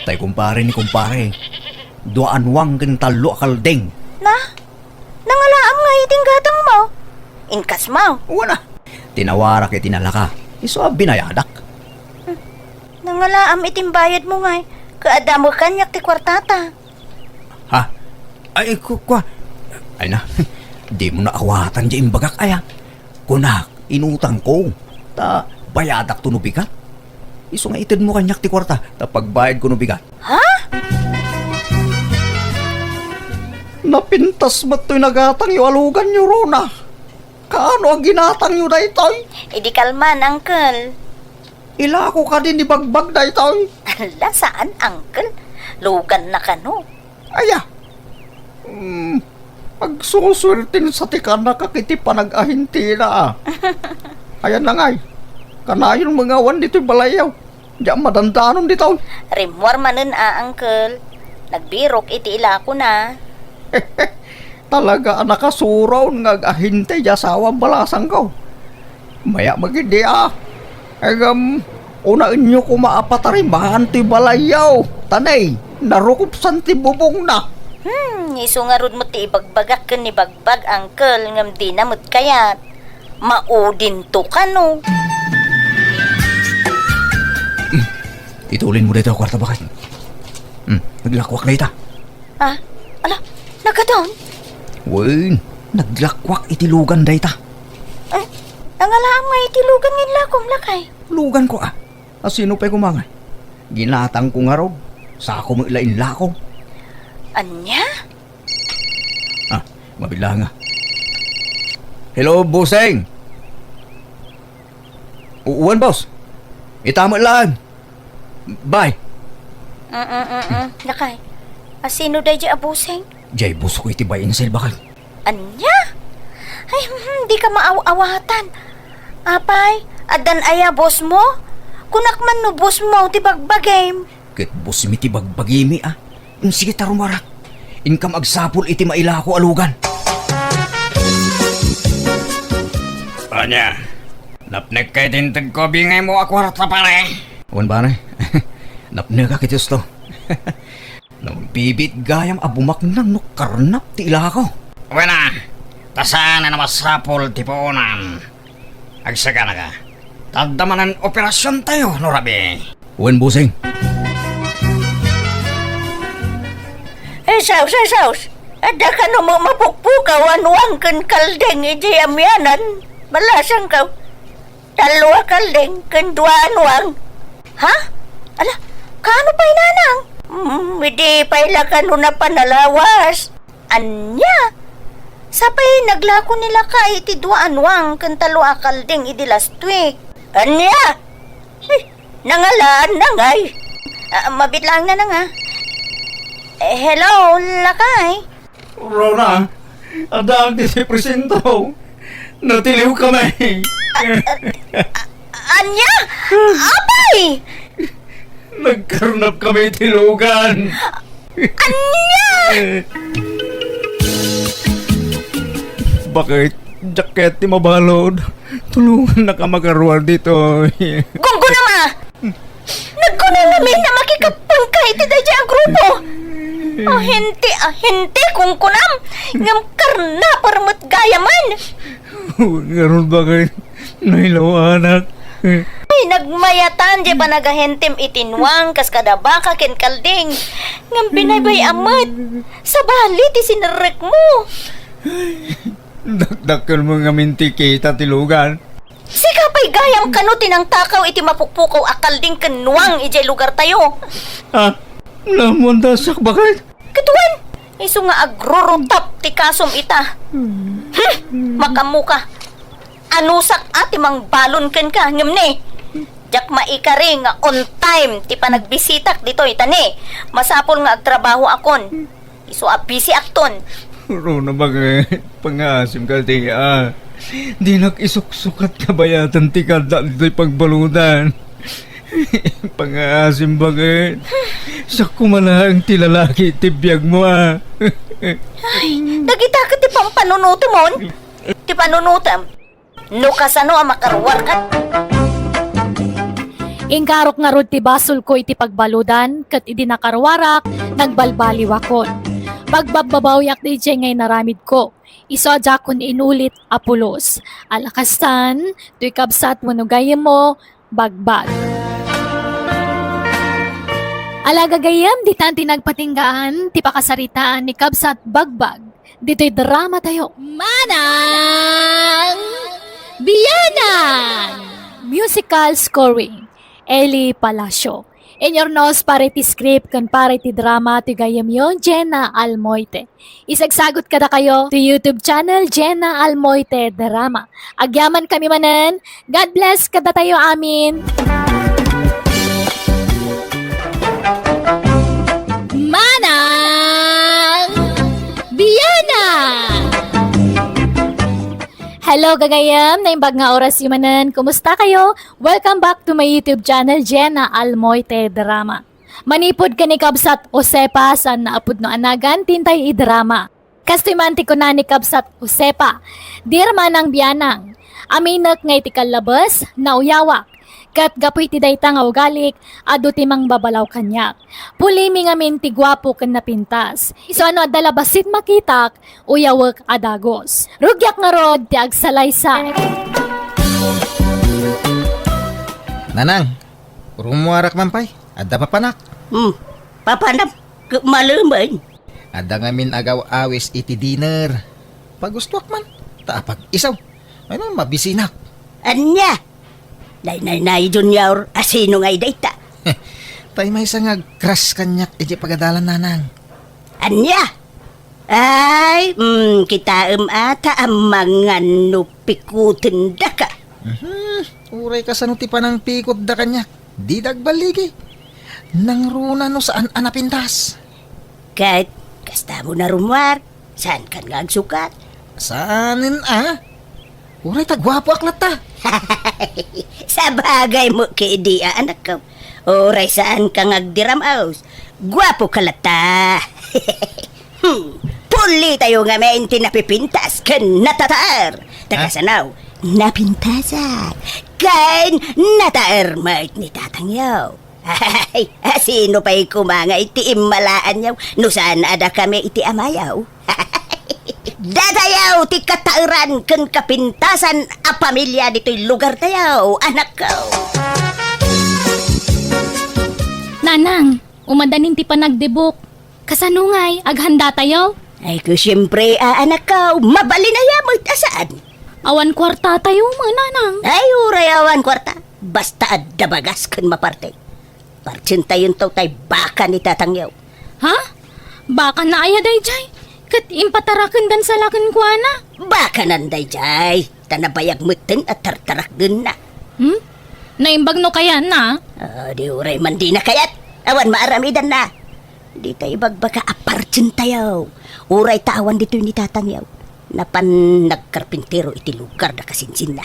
Tay kumpare ni kumpare. Duaan wang kin talo kalding. Nangalaam nga iting gatang mo. Inkas mo. Wala. Tinawara kay tinalaka. Iso binayadak. Nangalaam iting bayad mo nga. Kaada mo kanyak ti kwartata. Ha? Ay, kwa. Ay na. Di mo na awatan dyan bagak aya. Kunak, inutang ko. Ta, bayadak to no bigat. Iso nga itid mo kanyak ti kwarta. Ta pagbayad ko no bigat. Ha? Napintas ba't to'y nagatang yung alugan nyo, Rona? Kaano ang ginatang nyo na ito'y? Idi kalman, uncle. Ilako ka din ni bagbag na ito'y. Ala, saan, uncle? Lugan na ka, no? Aya. Pagsuswertin sa tikan na kakiti panag-ahinti na. Ayan na nga'y. Kanayon mga wan dito'y balayaw. Diyan madandanon dito'y. Rimwar manen uncle. Nagbirok iti ila ko na. Talaga nakasuraw nga ahinte di asawang balasang ko. Maya magindi unain nyo kumaapatarimahan ti balayaw. Tanay, narukupsan ti bubong na. Iso nga rod mo ti ibagbagak ka ni bagbag, uncle. Ngam di namot kayat. Maudin to ka, no? Itulin mo dito kwarta bakit? Naglakwak na ita. Ala, nagkataon? Wen, naglakwak itilugan da ita. Nangalaam nga itilugan ngin lakom lakay. Lugan ko Asino pa'y kumangay? Ginatang ko nga raw. Sa ako mo ilain lako. Anya? Mabila nga. Hello, bossing. Uwan, boss. Itama lang. Bye. Lakay. Asino day di abuseng? Jay, boss ko itibayin sa bakal. Anya? Ay, di ka maaw-awatan. Apay, adan aya boss mo? Kunak man no boss mo, ti bagbagay. Kit boss mi ti bagbagimi Sige tarumarak. Inkam agsapol iti maila ko alugan. Anya, napnek kay tintag ko bingay mo ako rata pare. Uwan ba na? Napne ka kitis to. Nung bibit gayam abumak nang no karnap ti ila ko. Wala, tasana na masapol ti poonan. Agsaga na ka. Tadamanan operasyon tayo, no rabi. Uwan busing. Saus. Ada ka no mo mapukpukaw anuang kan kaldeng iti amyanan. Balasang ka. Dalawa kaldeng kan dua anuang. Ha? Ala, kano pa'y nanang? Hindi pa'y lakano na panalawas. Anya? Sapay naglako nila ka iti dua anuang kan talwa kaldeng iti last week. Anya? Nangalaan nangay. Mabit lang na nga. Hello, lakay. Rona, ada ang disipresento. Natiliw kami. Anya? Abay! Nagkarnap kami tilugan. Anya? Bakit? Jacket ti mabalod. Tulungan na ka magaruar dito. Gunggo na ma! Nagkunay namin na makikapangkay iti dahi ang grupo. Hindi kung kunam. Ngam karna parmat gayaman. Ngayon bakit? Nailaw anak. Ay, nagmayatan di pa nagahentem itinwang kas kada baka ken kalding. Ngam binaybay amat. Sa bali ti sinarek mo. Dakdakal mo nga minti kita tilugan. Sikapay gayam kanutin ang takaw iti mapukpukaw akalding kenwang ijay lugar tayo. Ah, namundasak bakit? Katuan, iso nga agrurutap ti kasom ita. Makamuka. Anusak ati mang balon ken ka ngemne. Jak maikari nga on time ti panagbisitak dito itani. Masapol nga agtrabaho akon. Iso busy akton. Rona bakit? Pangasim ka di Di nakisuksukat kabayatan ti kada dito'y pagbaludan. Pangasim bakit? Sa kumalahang ti lalaki ti biyag mo Ay, dagita ka ti pampanunuto mon. Ti panunutam. No kasano ang makarwar ka. Ingkarok nga rod ti basol ko iti pagbaludan, kat idi nakarwarak, nagbalbaliwakon. Pagbababawyak di dyan ngay naramid ko. Isadya kon inulit apulos. Alakasan, tuy kabsat wanugayem mo, bagbag. Alagagayam, di tan tinagpatinggaan, ti pakasaritaan ni kabsat bagbag. Dito'y drama tayo. Manang Biyanan! Musical scoring. Eli Palacio. In your nose, pare ti script kan pare ti drama ti gayam yon, Jenna Almoite. Isagsagot kada kayo ti YouTube channel Jenna Almoite Drama. Agyaman kami manen. God bless kada tayo amin. Manang Biyanan! Hello gagayam, naimbag nga oras yumanan. Kumusta kayo? Welcome back to my YouTube channel, Jenna Almoite Drama. Manipod ka ni Kabsat Josepa sa naapod no anagan, tintay i-drama. Kastimanti ko na ni Kabsat Josepa. Dirma ng biyanang. Aminak nga iti kalabas, nauyawak. Kat gapoy ti dayta nga ugalik, adu ti mang babalaw kanyak. Pulimi nga min ti gwapo ken napintas. Iso ano adala basit makitak, uyawak adagos. Rugyak nga rod ti agsalaysa. Nanang, rumuarak mampay. Ada papanak. Papanap, maluman. Ada ngamin agaw awis iti dinner. Pagustuak man. Taapag isaw. Ano mabisinak. Anya? Nay junior, asino ngay dayta? Tay may sangag crush kanyak iti pagadalan nanang. Anya? Ay, kita ata ang mga nupikutin da ka. Uray ka sa nuti pa ng pikot da kanyak. Di dagbaligi. Nang runa no saan anapintas. Kahit kasta mo na rumwar, saan ka nga agsukat? Saanin Uray tagwapo aklat ta. Sa bagay mo kaidiya anak ko. Oray saan ka ngagdiramaos. Gwapo ka lata. Puli tayo nga may tinapipintas kan natatar. Takasanaw, napintasak. Kan nataar mait ni tatangyaw. Ay, sino pa'y kumanga iti imalaan yaw. No saan ada kami iti amayaw. Dadayaw ti katauran ken kapintasan a pamilya dito'y lugar tayaw, anak ko. Nanang, umadanin ti panagdebok. Kasanungay, aghanda tayo? Ay ko siyempre, anak ko, mabalinaya mo tasaan. Awan kwarta tayo mga nanang. Ay, urayawan kwarta. Basta adda bagas kan maparte. Partsinta yun to tay baka ni tatangyaw. Ha? Baka na aya day jay. Kat impatarakan dan sa lakan kwa na. Baka nanday jay. Tanabayag mutin at tartarak din na. Naimbag no kaya na. Di uray man di na kayat. Awan maaramidan na. Di tayo bagbaka apartsinta yaw. Uray tawan dito ni tatangyaw. Napan nagkarpintero iti lugar na kasinsin na.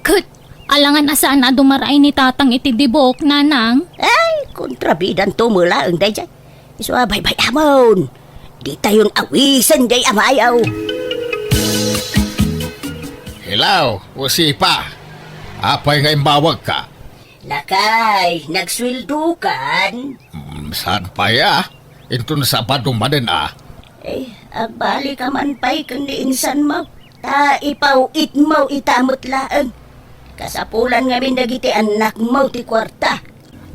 Kat, alangan asaan na dumaray ni tatang iti dibok, nanang. Ay, kontrabidan to mula ang day jay. Iso bay amon. Di tayon awisan jay amayaw. Hilaw, usipa. Apay nga imbawag ka. Nakay, nagsweldo kan? Saan pa ya? Ito na sa padumanin Eh, agbali ka man pa'y kundi insan mo. Ta ipawit mo itamot laang. Kasapulan nga minagiti anak mo ti kwarta.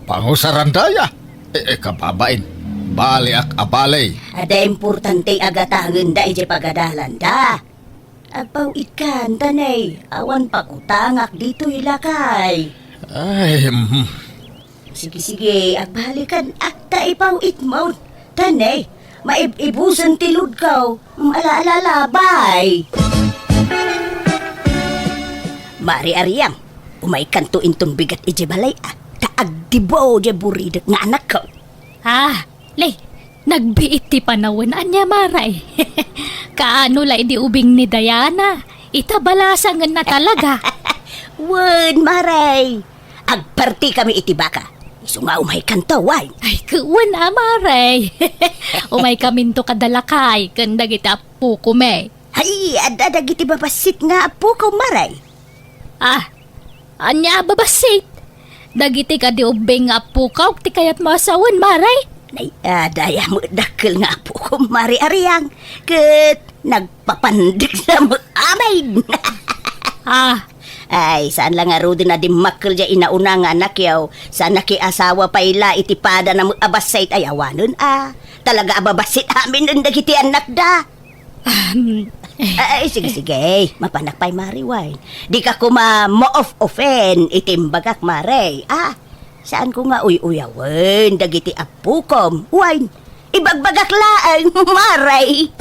Pangusarandaya. Kababain. Bali ak abalay. Ada importante agatangan da iti pagadalan da. Agpawit ka, tanay. Awan pakutangak dito ilakay. Ay, Sige, agbalikan akta ipawit mo. Tanay, maibusan tilod ka. Alaala, bye. Mari Ariang, umay kanto intong bigat ije balay taagdibo je buridet nga anak ko. Lay, nagbiit ti panawan anya maray. Kaano lay di ubing ni Diana. Itabalasangan na talaga. Wen, maray. Agparti kami iti baka. Isu nga umay kanto, why? Ay, kuwan maray. Umay kaminto kadalakay. Kanda kita apu kume. Ay, ada giti babasit nga apo ko, maray. Anya babasit. Dagiti ka di ubing apu ka. Ti kayat masawan maray. Nay, daya mo dakil nga apo ko, Mari Ariang. Ket, nagpapandig na mo amay. Ay, saan lang nga rudi na di makil dya inauna nga anak yaw. Saan nakiasawa pa ila itipada na mo abasait ay awanon Talaga ababasit amin ng dagiti anak da. Ay, sige. Mapanak pa'y mariwine. Di ka kuma mo-off-offen itimbagak maray. Saan ko nga uyawen dagiti apukom. Wine, ibagbagak laang maray.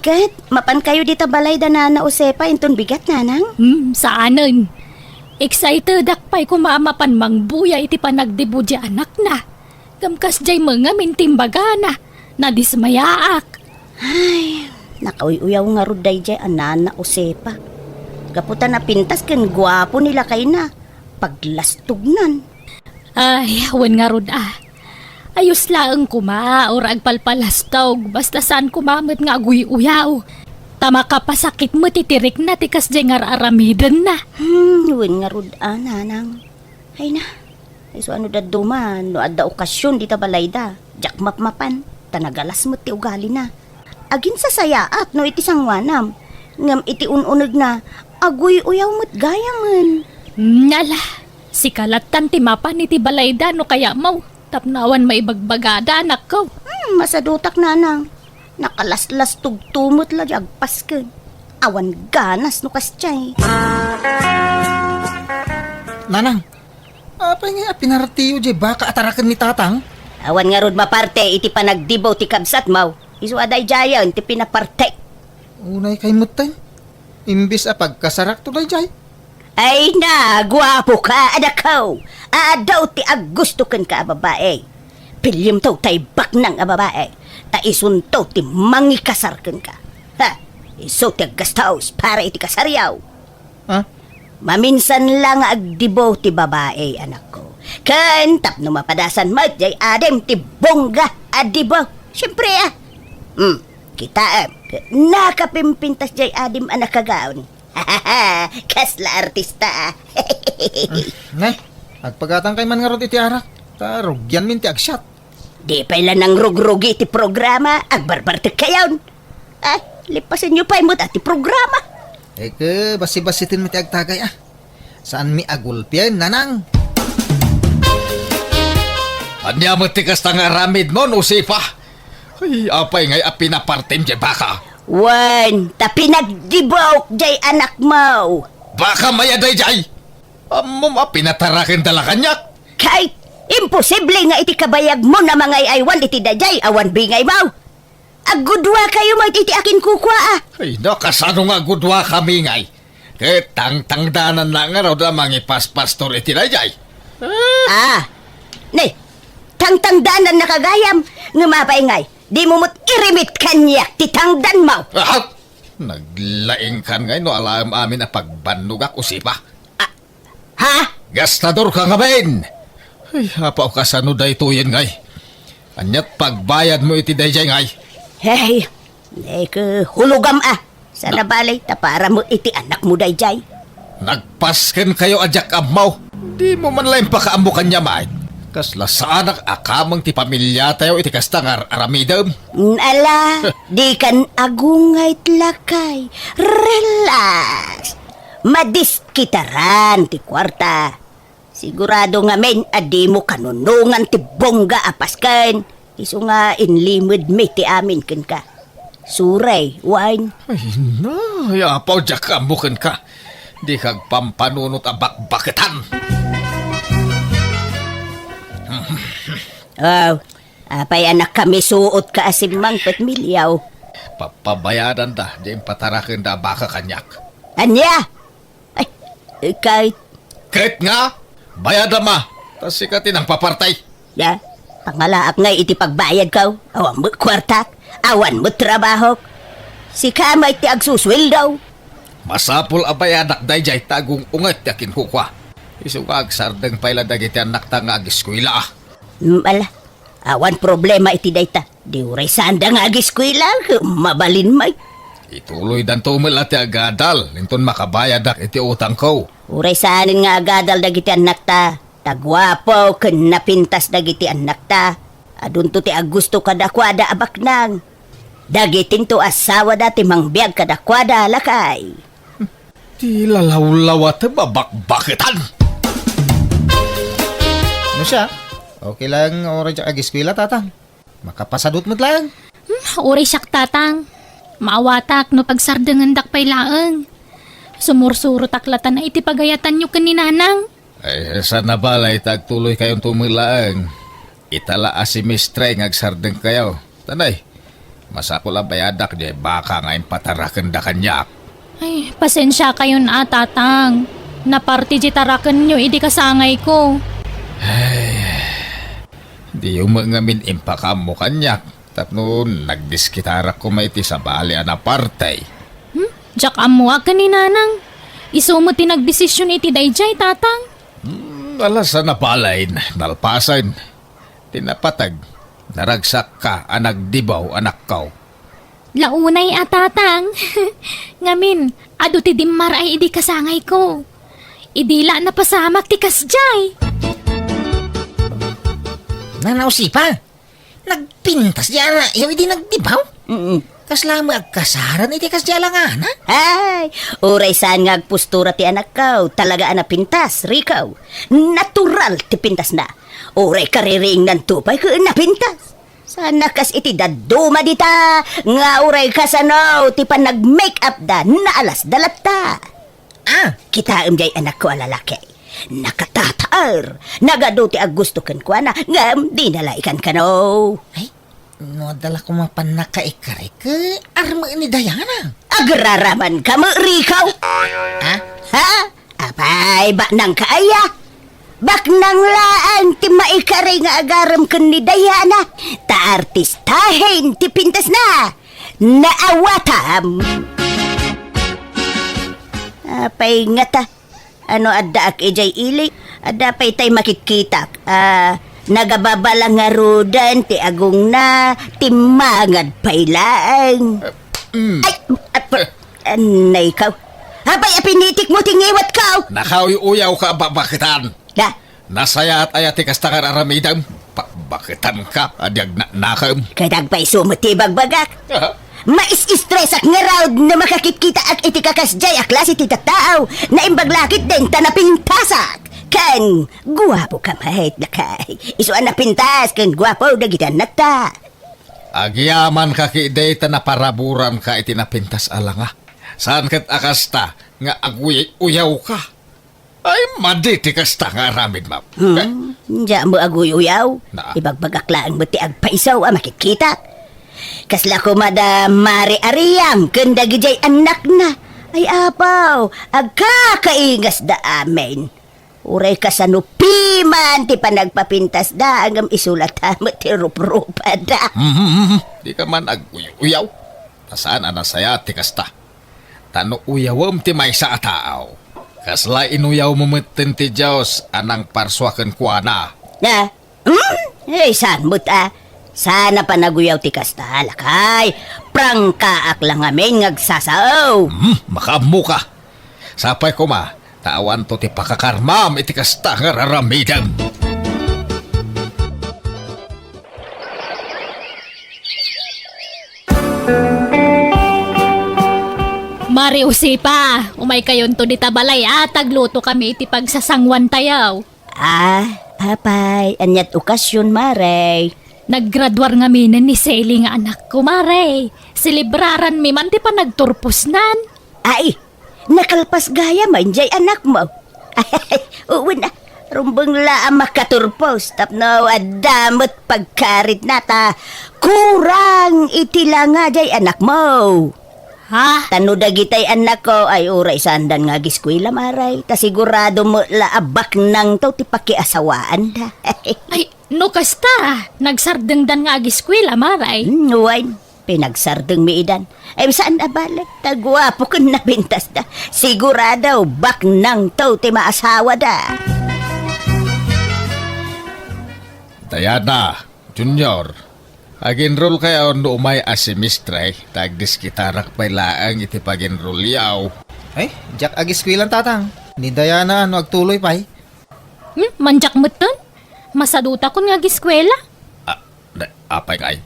Kat, mapan kayo dito balay da na usepa inton bigat nanang? Saanan? Excited akpay kumamapan mangbuya iti panagdibo di anak na. Gamkas jay mga mintimbagana. Nadismayaak. Ay, nakauyaw nga ruday jay anana usepa. Kaputan na pintas ken guwapo nila kay na. Paglastugnan. Ay, wan nga rud Ayos laang kuma or agpalpalastog basta saan kumamit nga aguy-uyaw. Tama ka pa sakit mo titirik na tikas dyan nga aramidan na. Wen nga rud nanang. Ay na. Ay so ano da duman no adda okasyon dita balay da. Jak mapmapan. Tanagalas mo ti ugali na. Agin sa sayaat no iti sangwanam. Ngam iti ununag na aguy-uyaw mo't gayaman. Nala, si kalatan ti mapan iti balayda no kaya mau. Tapnawan maibagbagada anak ko. Masadutak nanang. Nakalaslas tugtumot la jagpas ka. Awan ganas no kasyay. Nanang, apay nga pinaratiyo jay baka atarakan ni tatang? Awan nga rod maparte iti panagdibaw ti kabsat maw. Isu aday jayan ti pinaparte. Unay kay mutan. Imbis pagkasarak to jay. Ay na, guwapo ka, anak ko. Daw ti agusto kan ka, babae. Pilyam to tay baknang babae. Ta isunto ti mangikasar kan ka. Iso ti aggastaos para iti kasaryaw. Maminsan lang agdibo ti babae, anak ko. Kan tapno mapadasan mo, jay adem ti bongga adibo. Siyempre kita nakapimpintas jay adim anak kagaon. Kasla artista. Nay, agpagatang kay man nga rod iti arak. Tarugyan min ti agsyat. Di pala nang rugrugi ti programa, agbarbartek kayon. Lipasin nyo pa imot ati programa. Eke, basi-basitin mo ti agtagay Saan mi agulpian, nanang? Anya mo tikas nga ramid mo, Usipa. Ay, apay ngay apinapartim di baka. Wan, tapi nagdibok jay anak mo. Baka mayaday jay. Amom apinatarakin dala kanyak. Kahit imposible nga iti kabayag mo na mga aywan iti dajay awan bingay mo. Agudwa kayo mo iti akin kukwa ah. Ay, nakasano nga gudwa kami ngay. Kahit tangtangdanan na nga raw na mga pastor iti dayay. Ah, ne, tangtangdanan na kagayam, nga mapaingay, di mo mo't irimit kanyak, titangdan mo. Ah, naglaing kan ngay no alam amin na pagbanugak usipa. Ha? Gastador ka nga ben. Ay, hapaw ka sa nuday tuyen ngay. Anyat pagbayad mo iti dayay ngay. Hey, hulugam ah. Sana balay, tapara mo iti anak mo dayjay. Nagpasken kayo adyak amaw. Di mo man lang pakaamukan niya maay. Kasla sa anak akamang ti pamilya tayo iti kastangar aramidam. Ala, di kan agungay tlakay. Relax. Madiskitaran ti kwarta. Sigurado nga men, adi mo kanunungan ti bongga apasken. Iso nga inlimod me ti amin ken ka. Suray, wine. Ay na, yapaw adyak amukan ka. Di kag pampanunot abak-baketan. Oh, apay anak kami suot ka asimang patmilyaw. Papabayadan da, di patarakin da baka kanyak. Anya? Ay, kahit, Kahit nga, bayada ma. Tas sikatin ang papartay. ya, pangalaak nga iti pagbayad ka. Awan mo kwartak, awan mo trabaho. Si kamay ti agsuswil daw. Masapul abay anak dayjay tagong ungat yakin hukwa. Isukag sardeng paila dagiti anak ta nga agiskwila ah. Ala, awan problema iti dayta. Di uray sanda nga agiskwila, mabalin may. Ituloy dan tumil ati agadal. Linton makabayad ak iti utang ko. Uray saanin nga agadal dagiti anak ta. Tagwapo, ken napintas dagiti anak ta. Adun to ti agusto kadakwada abaknang. Dagiting to asawa dati mangbiag kadakwada lakay. Di lalaw-law at babak-bakitan. Ano siya? Okay lang oras dyan agiskwila, tatang. Makapasadot mo't lang. Uri siyak tatang. Maawatak no pagsardangan dakpay laeng. Sumursuro taklatan na iti pagayatan nyo kaninanang. Ay, sana balay tagtuloy kayong tumilaang. Itala asimistre ngagsardeng kayo. Tanay, masapul ang bayadak di baka ngayon patarakan da kanyak. Ay, pasensya kayo na tatang. Naparti jitarakan nyo idi kasangay ko. Di umangamin impakam mo kanyak. Tapno nagdiskitarak ko maiti sa bali na partay. Diyak amuwa kaninanang. Isumot tinagdesisyon iti dayjay tatang. Alas na palain, nalpasan. Tinapatag, naragsak ka, anagdibaw, anak kaw. Launay atatang. Ngamin, adu ti dimmar ay idi kasangay ko. Idila na pasamak ti kasjay. Nanausipa. Nagpintas diyan na. Iyo hindi nagdibaw. Kasla agkasaran iti kasya lang ana. Ay, uray saan nga agpustura ti anak kaw. Talaga pintas, rikaw. Natural ti pintas na. Uray kaririing ng tupay ka napintas. Sana kas iti daduma dita. Nga uray kasano ti pa nag-make-up da na alas dalata. Ah, Kita jay anak ko alalaki. Nakatatar. Nagado ti agusto ken kwa na. Ngam, di nalaikan ka no. ay, no dala ko mapanakaikari ka. Arma ni Diana. Agraraman ka mo, rikaw. Ha? Ha? Apay, ba nang kaaya? Bak nang laan ti maikari nga agaram ken ni Diana. Ta artistahin ti pintas na. Naawatam. Apay nga ta. Ano adda ak ijay ili? Adda pay tay makikita. Nagababalang nga rudan ti agong na timangad paylaang. Ay, anay ka. Abay, apinitik mo tingiwat ka. Nakauyuyaw ka babakitan. Da, Nasaya at ayati kastangar aramidam. Bakitan ka, adyag nakam. kadagpay sumutibag bagak. Mais-stress ak nga raw na makakikita ak iti kakasjay ak klase ti tataaw na imbaglakit din tanapintasak. Kan, guwapo ka mahit na kay. Isuan na pintas kan guwapo dagitan nagta. Agyaman ka ki data na paraburan ka itinapintas alanga. Saan kat akasta nga aguyaw ka? Ay, maditi kasta nga aramid, ma'am. Diya mo aguy-uyaw. Na. Ibagbagaklaan mo ti agpaisaw makikita. Kasla ko madam Mari Ariam, kanda gijay anak na. Ay apaw, agkakaingas da amin. Uray ka sa nupiman, ti panagpapintas da, hanggang isulat mo ti rup-rupa da. Di ka man aguyaw. Saan anasaya ti kasta? Tano uyawam ti may sa ataaw. Kasla inuyaw mo mutin ti Diyos anang parswakan kuana. Na, saan mo ta? Sana pa naguyaw ti kasta, lakay. Prangkaak lang amin ngagsasaw. Makamu ka. Sapay ko ma, tawan to ti pakakarmam iti kasta nga raramidam. Mari usipa, umay kayon to di tabalay tagluto kami iti pagsasangwan tayaw. Apay, anyat okasyon, Maray. Naggraduar nga minan ni Sally nga anak ko, Mare. Silibraran mi man ti pa nagturpos nan. Ay, nakalpas gaya man jay anak mo. Ay, uwi na. Rumbang laang makaturpos. Tapno, adamot pagkarit nata. Kurang itila nga jay anak mo. Ha? Tano dagitay anak ko ay uray sandan nga giskwila, Maray. Ta sigurado mo laabak nang to ti pakiasawaan da. Ay, no kasta. Nagsardengdan nga agiskwila, Maray. Nuwain, pinagsardeng miidan. Ay, saan na balik? Tagwapo ko na bintas da. Sigurado, bak nang to ti maasawa da. Diana, Junior, aginroll kayo no umay asimistre, tagdis kitarak pay laang iti paginroll yaw. Ay, Jack agiskwil ang tatang. Ni Diana ano agtuloy pay. Manjak mo ton? Masaduta ko nga agiskwela. Apay kay.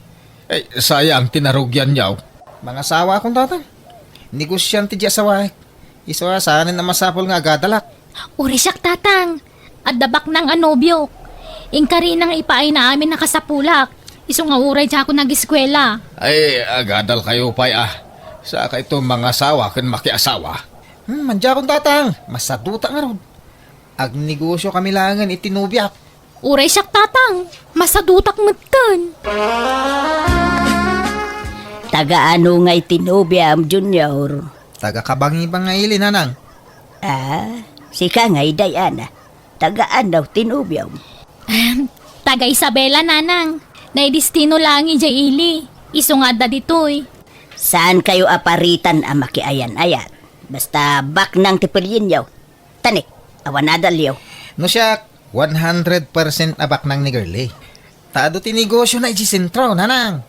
Eh, sayang tinarugyan yaw. Mga asawa akong tatang. Negosyante di asawa. Isawa saan na masapol nga agadalak. Uri siyak tatang. Adabak ng anobyo. Ingkari nang ipaay na amin nakasapulak. Iso nga uray siya ako nag-eskwela. Ay, agadal kayo pay Sa ka itong mga asawa kan makiasawa. Mandya akong tatang. Masaduta nga ron. Agnegosyo kami langan itinubyak. Uray siyak tatang. Masadutak mutan. Taga-ano nga itinubiam, Junior? Taga-kabangi-bangaili, nanang. Sika nga Diana. Tagaan daw tinubiam. Taga Isabela nanang. Naidistino lang ijay ili. Iso nga da ditoy. Saan kayo aparitan ang makiayan-ayat? Basta bak nang tipilyin yaw. Tanik, awanadal yaw. No siya, 100% abak nang ni girlie. Taado tinegosyo na ijisentro, nanang.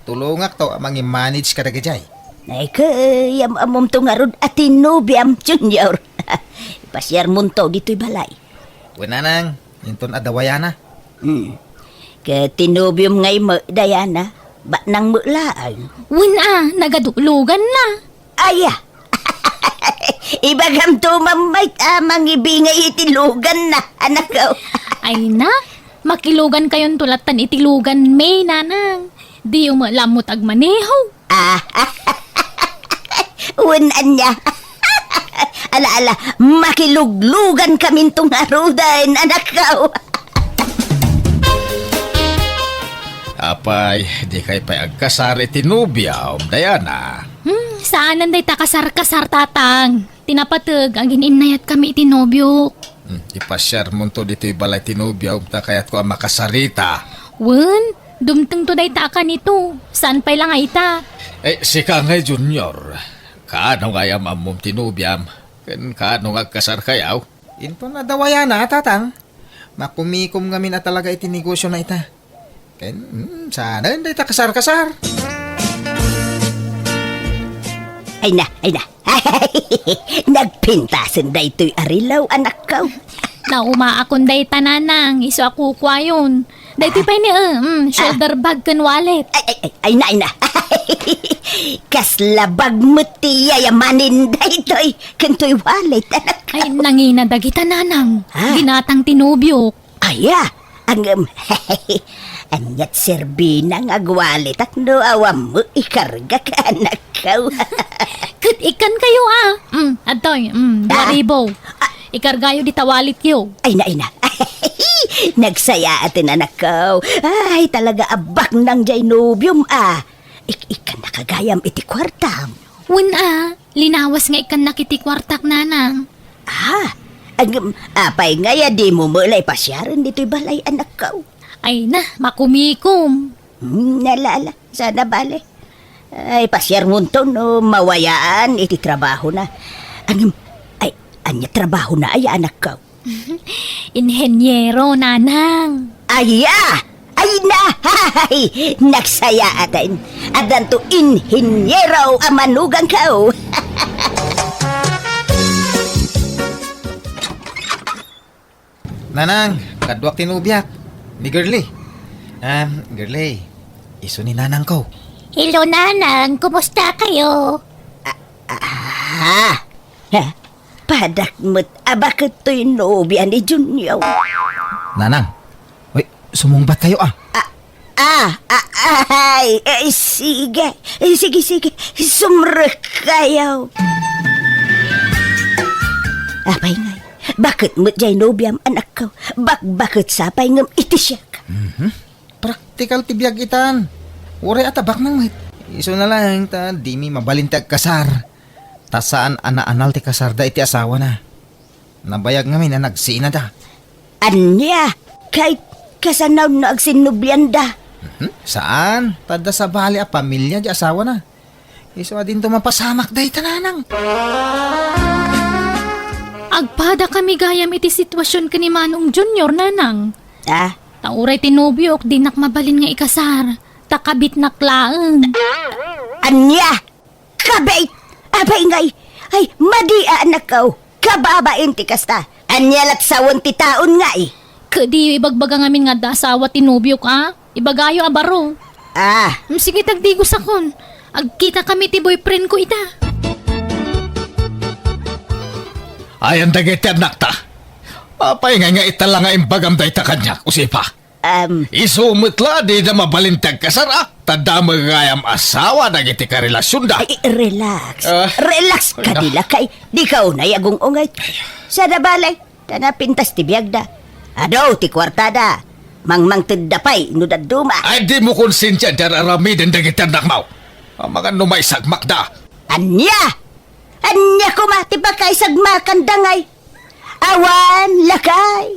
Tulungak to amang i-manage ka dagajay. Ay kayam amom to nga rod at tinubiam, Junior. Ipasyar mo to dito'y balay. Nanang, inton adawayana. Tinubium ngay mo, Diana. Ba nang mulaan? Wina, nagadulugan na. Aya! Ibagam to mamay amang ibingay itilugan na, anak ko. Ay na, makilugan kayon tulatan itilugan may nanang. Di umalamot agmaneho. Unan niya. Ala, makiluglugan kami itong arudan, anak ko. Apay, di kay pay agkasar itinubyaw, Diana. Saan nanday takasar-kasar tatang? Tinapatag, ang gininayat kami itinobyo. Ipasyar mo to dito'y balay tinubyaw, ta kaya't ko ang makasarita. Wen, dumteng to day taka nito. Saan pa'y lang ay ta? Eh, si Kangay Junior, kaano nga yung amom tinubyam? Kaano nga kasar kayaw? Inton adawayana, tatang. Makumikom kami na talaga itinegosyo na ita. Sana hindi ta kasar-kasar. Ay na. Nagpintasan da ito'y arilaw, anak ko. Nauma akong day tananang, iso ako kwayon. Day tipay ni shoulder bag kan wallet. Ay na. Kaslabag mo tiyayamanin da ito'y kanto'y wallet, anak ko. Ay, nangina dagita nanang. Ginatang tinubyok. Aya, Ang anyat serbina nga gwalit at no awam mo ikarga ka anak ko. Kat ikan kayo Adoy, 2,000. Ikargayo di tawalit yo. Ay na. Nagsaya atin anak ko. Ay talaga abak ng Jainubium Ikan nakagayam iti kwartam. Linawas nga ikan nakitikwartak nanang. Apay nga ya di mo mulay pasyaran dito'y balay anak ko. Ay na, makumikom. Nalala, sana bale. Ay pasyar mo to no, mawayaan iti trabaho na. Anya trabaho na ay anak ko. Inhenyero, nanang. Ay na! Hay! Nagsaya atin. Adan to inhinyero amanugang kao. Nanang, kadwak tinubyak. Ni Girly. Girly, iso ni nanang ko. Hello, Nanang. Kumusta kayo? Padak mo't abakit to'y nobya ni Junior. Nanang, sumungbat kayo Sige. Sumrek kayo. Apay ngay, bakit mo't jay nobyam anak ko? Bakit sapay ngam iti siya ka? Praktikal tibiyag itan. Uray atabak nang mahit. Iso na lang ta, di mi mabalintag kasar. Tasaan ana-anal ti kasar da iti asawa na. Nabayag ngamin na nagsina da. Anya, kahit kasanaw na agsinubyan da. Saan? Tada sa bali a pamilya di asawa na. Iso din to mapasamak da itananang. Agpada kami gayam iti sitwasyon ka ni Manong Junior, nanang. Tauray tinubyok, di nakmabalin nga ikasar. Takabit naklaang. Anya, kabait. Abay ngay, ay madia anak ko. Kababain ti kasta. Anya latsawan ti taon nga Kadi ibagbaga ngamin nga dasawa tinubyok Ibagayo abaro. Sige tagdigos akon. Agkita kami ti boyfriend ko ita. Ayan dagiti anak ta. Apay nga itala nga imbagam day ta kanya, usipa. Isumutla di na mabalintag kasar Tada magayam asawa dagiti ka relasyon da. Relax. Relax ka nila kay. Di ka unay agong ungay. Sa dabalay, tanapintas ti biyag da. Ado, ti kwartada. Mangmang tindapay, nudaduma. Ay di mo konsensya dararamidin dagiti anak mo. Ang mga numay sagmak da. Anya kumati ba kay sagmakan dangay? Awan, lakay.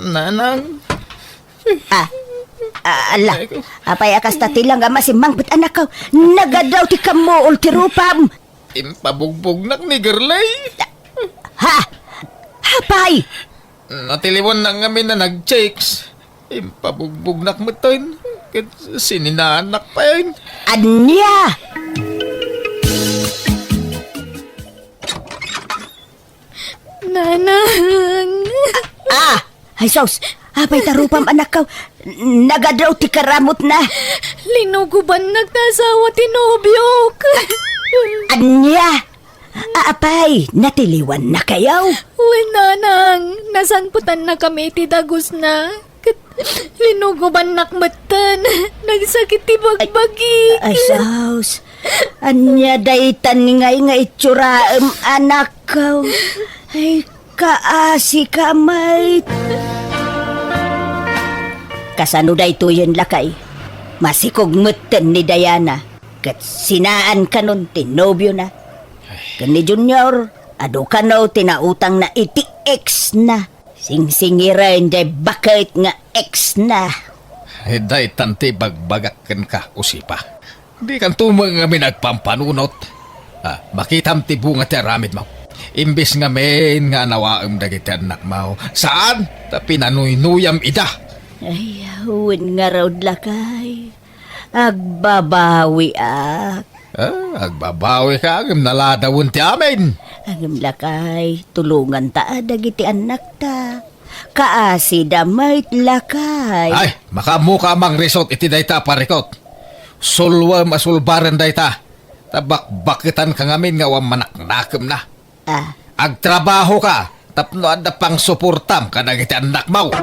Nanang. Ala, apay akas tatilang nga masimangbit anak ko. Nagadaw ti kamo ultirupam. Impabugbog nak ni Girlay. Hapay. Natiliwan na ngamin na nag-checks. Impabugbog nak mo toin. Sininanak pa yun. Anya. Nanang. Ay sos, apay tarupam anak ko. Nagadaw ti karamot na. Linuguban nagtasawa tinubyok. Anya. Apay, natiliwan na kayaw. Uy, nanang. Nasanputan na kami ti dagos na. Linuguban nakmatan. Nagsakit ti bagbagi. Ay sos. Anya daytan ngay nga itsuraem anak ko. Ay kaasi kamay. Kasano dayto yun lakay? Masikog mutten ni Diana. Kat sinaan ka nun tinobyo na. Kan ni Junior, ado ka no tinautang na iti ex na. Singsingiran day bakit nga ex na. Day tanti bagbagakan ka, usipa. Di kan tumang nga minagpampanunot. Bakitam ti bunga ti aramid mo. Imbis nga men nga nawaam dagiti anak mo. Saan? Ta pinanuynuyam ida. Ay, huwin nga raw lakay. Agbabawi Agbabawi ka agam naladawon ti amin. Agam lakay, tulungan ta dagiti anak ta. Kaasi damay lakay. Ay, makamuka mang resort iti dayta parikot. Sulwa masulbaran dayta. Tabak bakitan ka ngamin nga wam manaknakem na. Agtrabaho ka, tapno anda pang suportam ka na iti anak mo.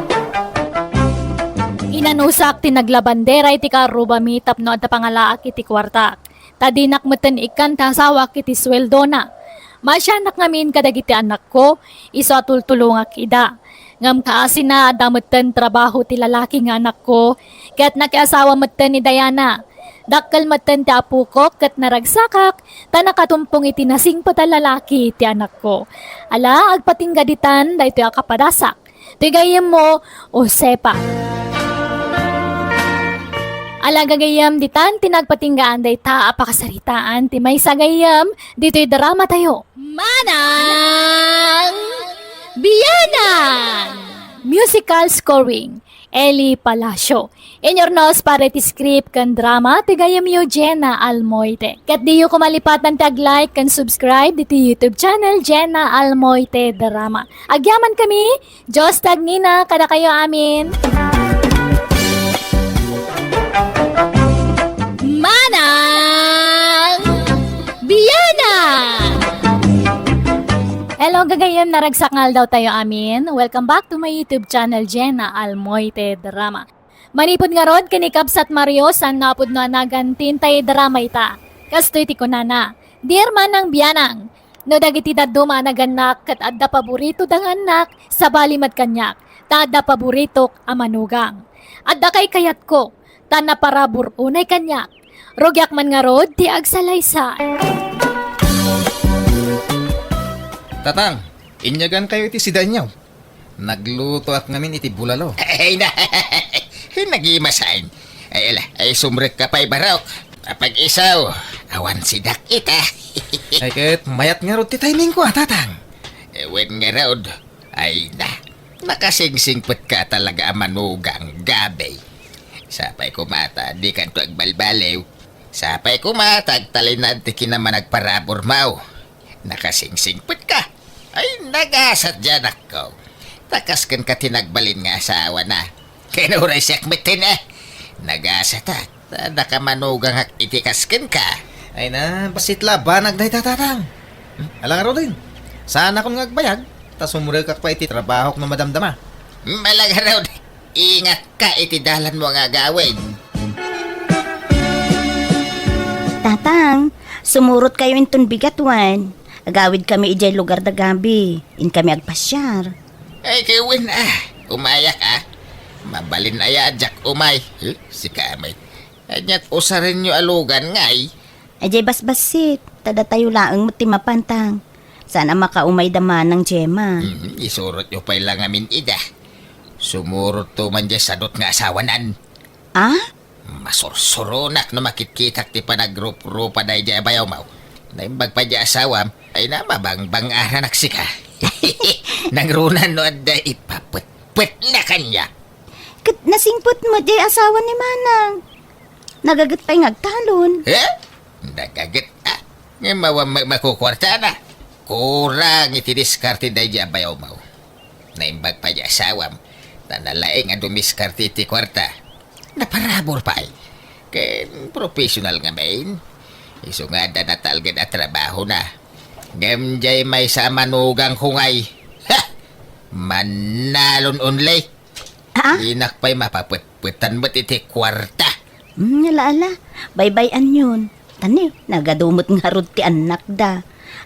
Inanusak ti naglabandera iti karubami tapno at pangalaak iti kwarta. Tadinak meten ikan tasawak iti sweldo na. Masyanak ngamin kadagiti anak ko, iso atultulungak ida. Ngam kaasin na dameten trabaho ti lalaki nga anak ko, ket nakiasawa meten ni Diana. Dakkel meten ti apu ko, ket naragsakak, tanakatumpong iti nasing pata lalaki ti anak ko. Ala, agpatinggaditan, da ito akapadasak. Tigayem mo, o sepa. Ala gagayam ditan tinagpatinggaan day ta apakasaritaan ti may sagayam dito'y drama tayo. Manang Biyanan! Musical scoring Eli Palacio. Inyornos para ti script kan drama ti gayam yo Jenna Almoite. Kat di yo kumalipatan tag like kan subscribe diti YouTube channel Jenna Almoite Drama. Agyaman kami, Diyos tag nina kada kayo amin. Manang Biyana! Hello gagayam, naragsakangal daw tayo amin. Welcome back to my YouTube channel Jenna Almoite Drama. Manipod nga rod kinikapsat Mario san napod na nagantin tayo drama ita. Kastoy ti kunana. Dear Manang Biyanang, no dagiti daduma naganak kat adda paborito dang anak sa balimat kanyak. Tada paborito amanugang. Adda kay kayat ko. Tana parabur unay kanyak. Rogyak man nga rod, ti agsalaysa. Tatang, inyagan kayo iti si Danyaw. Nagluto ak ngamin iti bulalo. Ay na, nagimasain. Ay ala, ay sumrek ka pa'y barok. Kapag isaw, awan sidak ita. Ay ket mayat nga rod ti timing ko, tatang. Ewen nga raod, ay na, nakasingsingpot ka talaga amanugang gabi. Sapay kumata, di kanto agbalbalew. Sapay kumata, agtalinan ti kinaman agparabor mau. Nakasingsingpot ka. Ay, nagasat dyan ako. Takas kan ka tinagbalin nga asawa na. Kinuray siyak mitin Nagasat at, nakamanugang hak itikaskan ka. Ay na, basit labanag dahi tatang. Alang nga din. Sana kung ngagbayag, tas umurag kak pa iti trabaho na madamdama. Malaga raw, ingat ka itidalan mo nga gawin. Tatang, sumurot kayo intun bigatwan. Agawid kami ijay lugar da gabi. In kami agpasyar. Ay, kawin umayak Mabalin aya, Jack umay. Si kamay. Anyat usarin nyo alugan ngay. Ajay basbasit. Tada tayo laang mo timapantang. Sana makaumay daman ng Gemma. Isurot nyo pa'y lang amin ida. Sumurot to man dyan sadot nga asawanan. Ah? Masursurunak na makitkitak ti panagrup-rupa na dyan bayaw mau. Naimbag pa dyan asawam, ay na mabangbang anak sika. Nangrunan no adda ipaput-put na kanya. Kat nasingpot mo jay asawa ni Manang. Nagagat pa'y ngagtalon. Nagagat Nga makukwarta na. Kurang itidiskarte na dyan bayaw mau. Naimbag pa dyan asawam, tanalaing nga dumiskarte ti kwarta. Naparabor pa Ken professional nga main. Iso nga da natalgad at trabaho na. Ngamjay may sa manugang kungay. Manalon unlay. Inak pa'y mapaputputan mo't iti kwarta. Ala, baybayan yun. Tani, nagadumot nga rod ti anak da.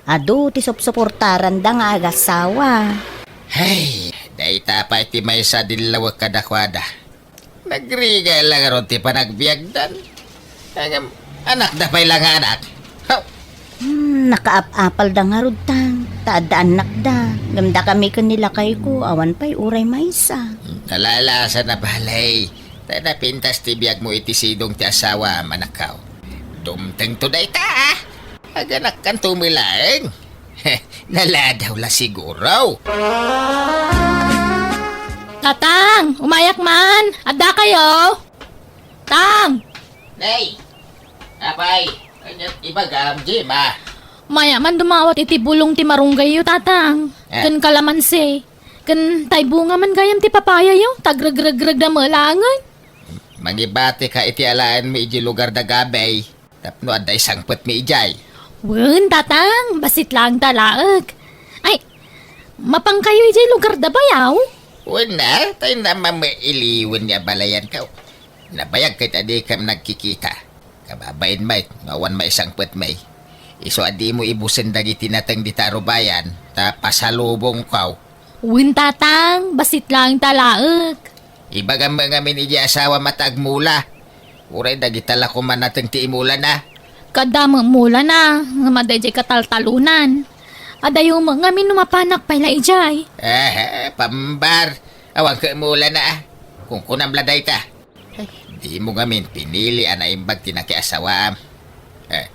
Ado, ti suportaran da nga agasawa. Hey, daita pa iti may sa dilawag kadakwada. Nagriga lang ron ti panagbiagdan. Anak da pa'y lang anak. Nakaap-apal da nga rod tang. Taada anak da. Gamda kami kanila kay ko. Awan pa'y uray maysa. Nalalasa na balay. Tada pintas ti biag mo iti sidong ti asawa manakaw. Dumteng to daita Aganak kan tumilaeng. Naladaw la siguro. Tatang, umayak man. Adda kayo. Tang, Nay! Apay! Kanyat ibagam, Jima. maya man dumawat iti bulong ti marunggay yo, tatang. Ken kalamansi. Ken tay bunga man gayam ti papaya yo. Tagrag-rag-rag na malangan. Mangibati ka iti alaan mi iji lugar da gabay. Tapno aday sangpot mi ijay. Wen, tatang. Basit lang talaag. Ay, Mapang kayo ijay lugar da bayaw? Wala, tayo naman mailiwan niya balayan ka. Nabayag kita di kam nagkikita. Kababain may, mawan may isang put may. Iso adi mo ibusin dagiti natang di tarubayan, ta pasalubong kaw. Win tatang, basit lang talaak. Ibaga mga minigi asawa matagmula. Uray dagitala ko man natang tiimula na. Kadam mula na, nga madayjay kataltalunan. Adayo mo nga minumapanak pala ijay. Pambar. Awang ka mula na. Kung kunamladay ta. Di mo ngamin pinili ana imbag tinakiasawaan.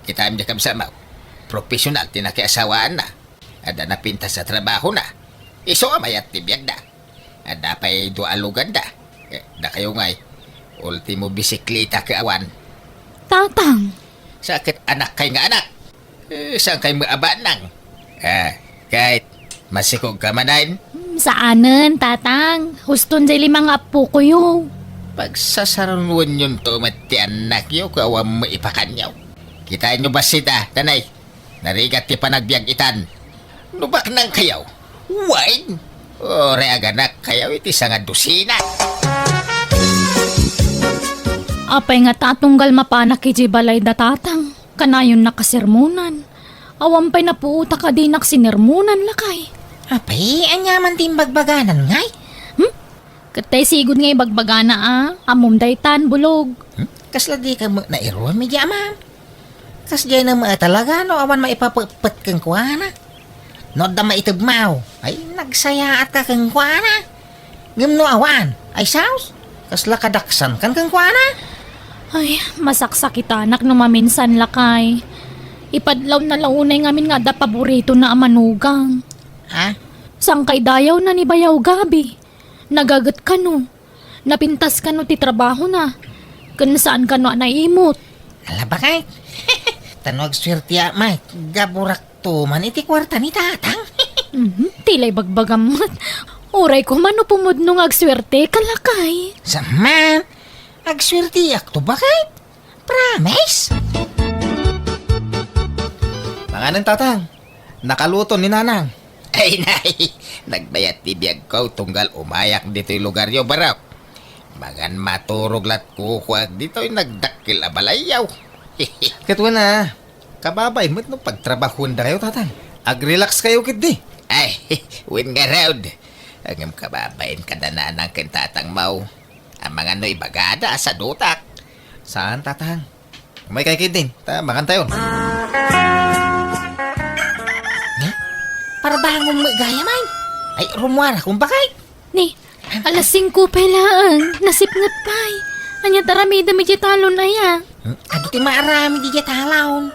Kita am jakam sama. Profesional tinakiasawaan na. Ada na pinta sa trabaho na. Iso amayat tibiyag na. Ada pa'y dualugan na. Da kayo ngay. Ultimo bisikleta ka awan. Tatang, Sakit anak kay nga anak. Saan kay maaba nang? Kahit masikog ka manayin. saanan tatang? Huston jay limang apo ko yo. Pagsasarunwan yun to mati anak yo kawam maipakan yaw. Kitain nyo ba sita, tanay? Narigat ti panagbiag itan. Nubak nang kayaw. Wine. Ore aganak kayaw iti sanga dusina. Apay nga tatunggal mapanak iji balay da tatang. Kanayon nakasermonan. Awampay na puuta ka dinak sinermonan lakay. Apay, anyaman din bagbaganan ngay. Katay sigod nga bagbagana amom daytan bulog. Kasla di ka na iruwa medya amam. Kas jay na mga talaga no awan maipapapet kang kuwana. No da maitagmaw. Ay nagsaya at ka kang kuwana. Ngim no awan. Ay saus. Kasla kadaksan kan kang kuwana. Ay, masaksak anak no maminsan lakay. Ipadlaw na launay ngamin nga da paborito na amanugang. Ha? Sangkay dayaw na ni bayaw gabi. Nagagat ka no. Napintas ka no ti trabaho na. Kan saan ka no naimot. Ala ba kay? Tanog swerte may. Gaburak to man iti kwarta ni tatang. Tilay bagbagamat. Oray ko man no pumudnong agswerte kalakay. Saman. Agswerte ak to ba kay? Promise? Manganan tatang, nakaluto ni nanang. Ay nay, nagbayat ti biyag ko tunggal umayak dito'y lugar yo barak. Magan maturog lat kukwag dito'y nagdakil abalayaw. Katwa na, kababay mo't no pagtrabahon da kayo tatang. Ag-relax kayo kit di. Ay, win nga round. Ang kababain kadanaan ng kintatang mau. Ang mga no'y bagada sa dutak. Saan tatang? May kay kit din, makan tayo. Para bangong magaya man. Ay, rumwara kung bakay. Ni, alas 5 pelaan. Nasipngat pay. Anya tarami dami talon na ya. Ano ti maarami di talawon.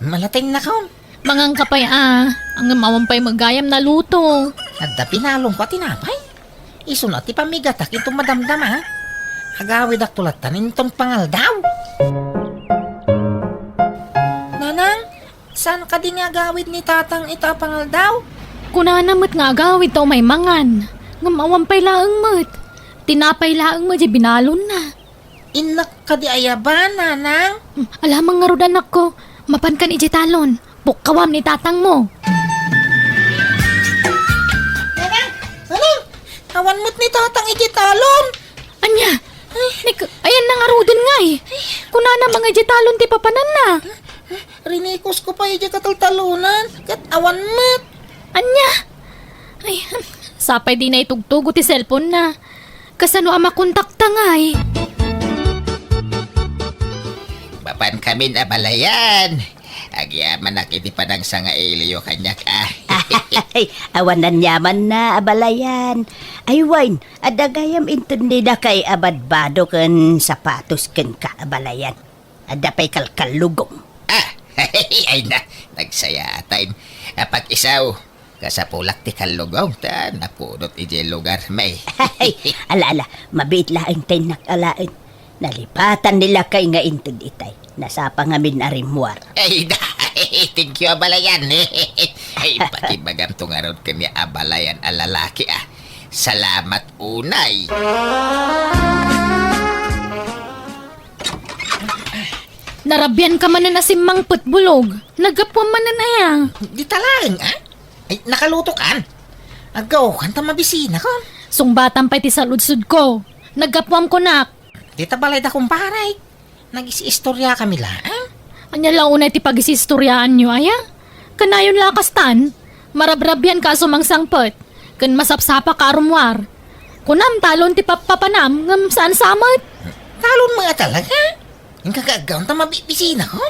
Malating na kaon. Mangang kapay ang mawampay magayam na luto. Adda pinalong ko tinapay. Iso na ti pamigatak itong madamdam ha. Agawid ak tulatan itong pangal daw. Nanang, saan ka din agawid ni tatang ito pangal daw? Kunanamot nga agawid taw may mangan. Ngamawampay laang mat. Tinapay laang mat binalon na. Inak ka di ayaban, nanang. Alamang nga rodan ako. Mapan kan iji talon. Bukkawam ni tatang mo. Nanang! Awan mo't ni tatang iti talon. Anya? Ayan na nga rodin nga eh. Kunana mga iji talon ti papanan na. Rinikos ko pa iti kataltalunan. Kat awan mo't. Anya? Ay, sapay di na itugtugo ti cellphone na. Kasano ama kontakta nga eh. Bapan kami na balayan. Agyaman nakiti pa ng sanga iliyo kanyak Ay, awanan yaman na abalayan. Ay, wine, adagayam intindi na kay abadbado kan sapatos kan kaabalayan. Adapay kalkalugong. Ay na, nagsaya time. Pag isaw, kasapulak ti kalugong ta, napunot iti lugar may. Ay, ala, mabit laing tayo nakalain. Nalipatan nila kay nga intindi itay. Nasa pangamin arimwar. Ay na, thank you abalayan. Ay, pati bagam tungarod kami abalayan alalaki Salamat unay. Narabyan ka man na nasimang putbulog. Nagapwa man na ya. Di talang Ay, nakaluto kan. Agaw, kanta mabisina ko. Sungbatan pa iti saludsud ko. Nagkapwam ko nak. Tita balay da kumparay. Nag-istorya kami lang. Anya lang una iti pag-isistoryaan nyo, aya? Kanayon lakastan. Marabrabyan ka sumangsangpot. Kan masapsapa ka arumwar. Kunam talon ti papapanam ngam saan samot. Talon mga talaga. Yung kagagaw ta mabibisina ko.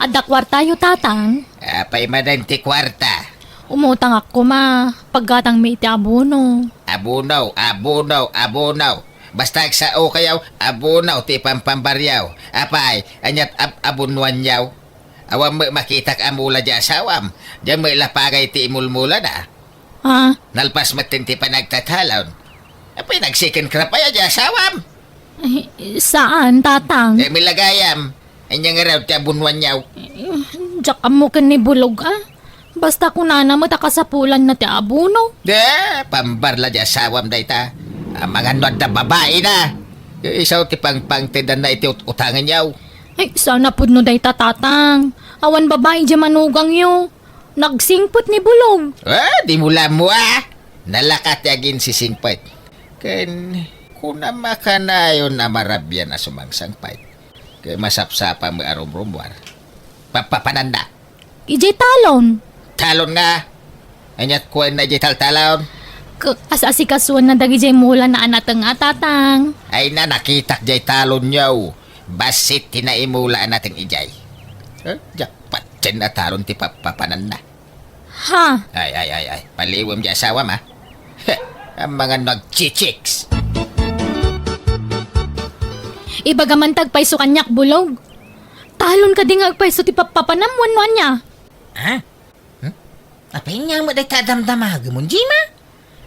Adakwar tayo tatang. Apay madanti kwarta. Umutang ako ma. Paggatang may iti abono. Abunaw. Basta sa o kayaw, abunaw ti pampambaryaw. Apay, anyat abunwan yaw. Awam mo makitak amula di asawam. Diyan mo ilapagay ti imulmula na. Ha? Nalpas matin ti panagtatalon. Apay nagsikin krapaya di asawam. Saan tatang? Milagayam. Anyang araw ti abunwan yaw. Diyak mo kan ni bulog Basta kunana mo takasapulan na ti abono. Pambarla di asawam day ta. Mga nod na babae na. Isaw ti pangtindan na iti utangan yaw. Ay, sana pud no day tatang. Awan babae di manugang yo. Nagsingpot ni bulog. Di mula mo Nalakat yagin si singpot. Kuna makanayon na marabyan na sumangsangpay. Kaya masapsapa mo arumrumwar. Papapananda. Ijay talon. Talon nga. Anyat kuwan na ijay talon. Asasikasuan na dagi jay mula na anatang tatang. Ay na nakitak jay talon yaw. Basit tinaimula nating ijay. Jackpot dyan na talon ti papapananda. Ha? Ay. Paliwam di asawam Ang mga nagchichiks. Ibagaman tagpaiso kanyak bulog. Talon ka di nga agpaiso ti papapanam wanwan niya. Apay nga mo day tadamdamag mo, Jima?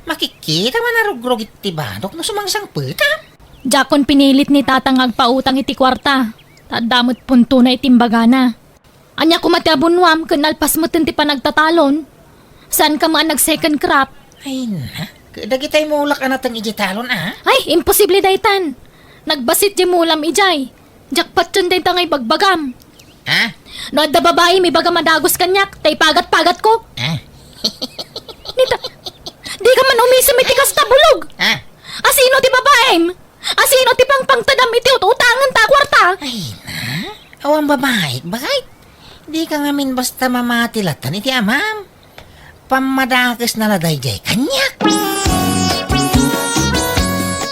Makikita man narugrog iti banok no sumangsang puta. Jakon pinilit ni tatang agpautang iti kwarta. Tadamot punto na itimbagana. Anya kumati abunwam kanalpas mo ti panagtatalon. Saan ka mga nag-second crop? Ay na, kadagitay mo ulak anatang ijitalon Ay, imposible daytan. Nagbasit di mulam ijay. Jackpot yun day tangay bagbagam. No adda babae may baga madagos kanyak. Tay pagat-pagat ko. Nita, di ka man umisam iti kasta bulog. Asino ti babaeng? Asino ti pangtadam iti utangan ta kwarta? Ay na, awang babae, bakit? Di ka ngamin basta mamatilatan iti amam. Pamadagas na laday jay kanyak.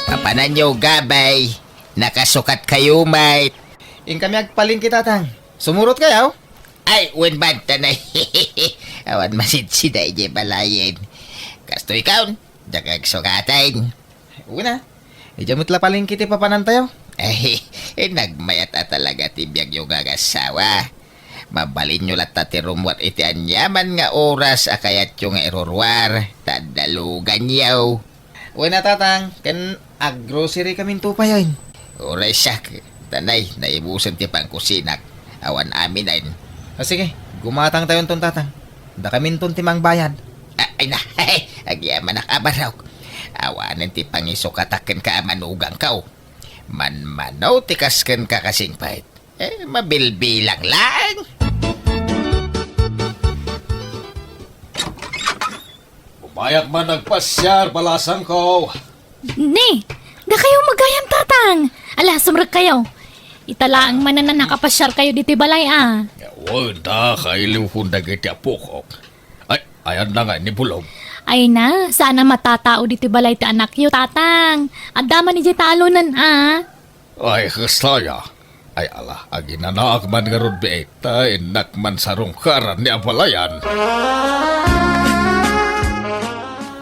Kapanan nyo gabay. Nakasukat kayo, mate. Ing kami agpalin kita tang. Sumurot kayaw? Ay, win bad tanay. Awan masid-sida ije balayin. Kasto ikaw, dagag sukatan. Uwi na. Ijamot la palin kiti papanantayo. Nagmayat talaga tibiyag yung gagasawa. Mabalin nyo lat tatirumwat iti anyaman nga oras akayat yung erorwar. Tadalugan yaw. Uwi na tatang. Kan ag-grocery kaming tupayon. Oras siya. Tanay, naibusan ti pangkusinak. Awan amin ay. Sige, gumatang tayo ton tatang. Da kami ton timang bayad. Ay na, agyaman nakabaraw. Awanan ti pangisukataken ka manugang kaw. Manmanaw tikasken ka kasing pahit. Mabilbilang lang. Umayak man nagpasyar, balasang ko. Ni, da kayo magayam tatang. Ala, sumrag kayo. Italaang man na nakapasyar kayo dito balay Wanda, kailiw kong dagiti apukok. Ay, ayan na nga ni Bulog. Ay na, sana matatao dito balay ti anak yo tatang. Adaman ni talonan Ay, kastaya. Ay ala, aginanaak man nga rod beeta, inak man sarong karan ni abalayan.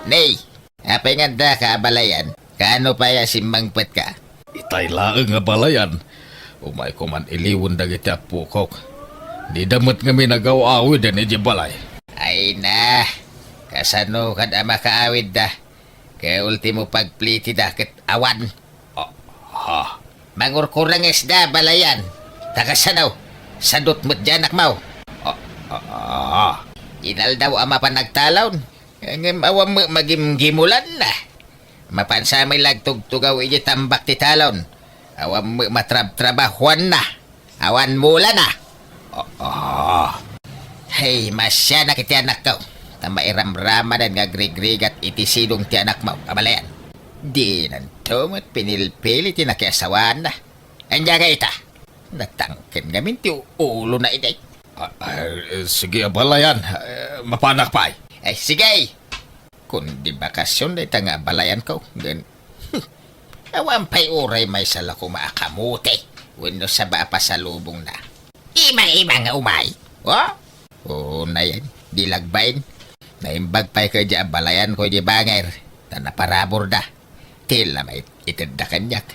Nay, apay nga da ka abalayan. Kaano pa ya simbangpet ka? Itay laeng nga balayan. Umay ko man iliwon dagiti apukok. Di damot nga minagaw-awid din iti balay. Ay na, kasano kad ama kaawid da. Kaya ultimo pagpliti da kit awan. Mangurkurang isda balayan. Takasanaw, sadot mo't janak mau. Inal daw ama pa nagtalon. Ngem awam mo magimgimulan na. Mapansamay lagtugtugaw iji tambak ti talon. Awam mo matrab-trabahuan na. Awan mula na. Ay, masya na kiti anak ko. Tamairam-ramadan nga grig-grig at itisidong ti anak mo, kabalayan. Di nantumot pinilpili ti nakiasawan na. Anya ka ita. Natangkin ngamin ti ulo na iday. Sige, balayan. Mapanak pa Ay, sige. Kung di bakasyon na ita nga balayan ko. Gan. Awan pa'y uray may sala ko maakamuti. Wano sa ba pa sa lubong na. Imang-imang nga umay. Oo na yan. Di lagbain. Naimbag pa'y ka dya balayan ko di banger. Na naparabor da. Tila may itanda kanyak.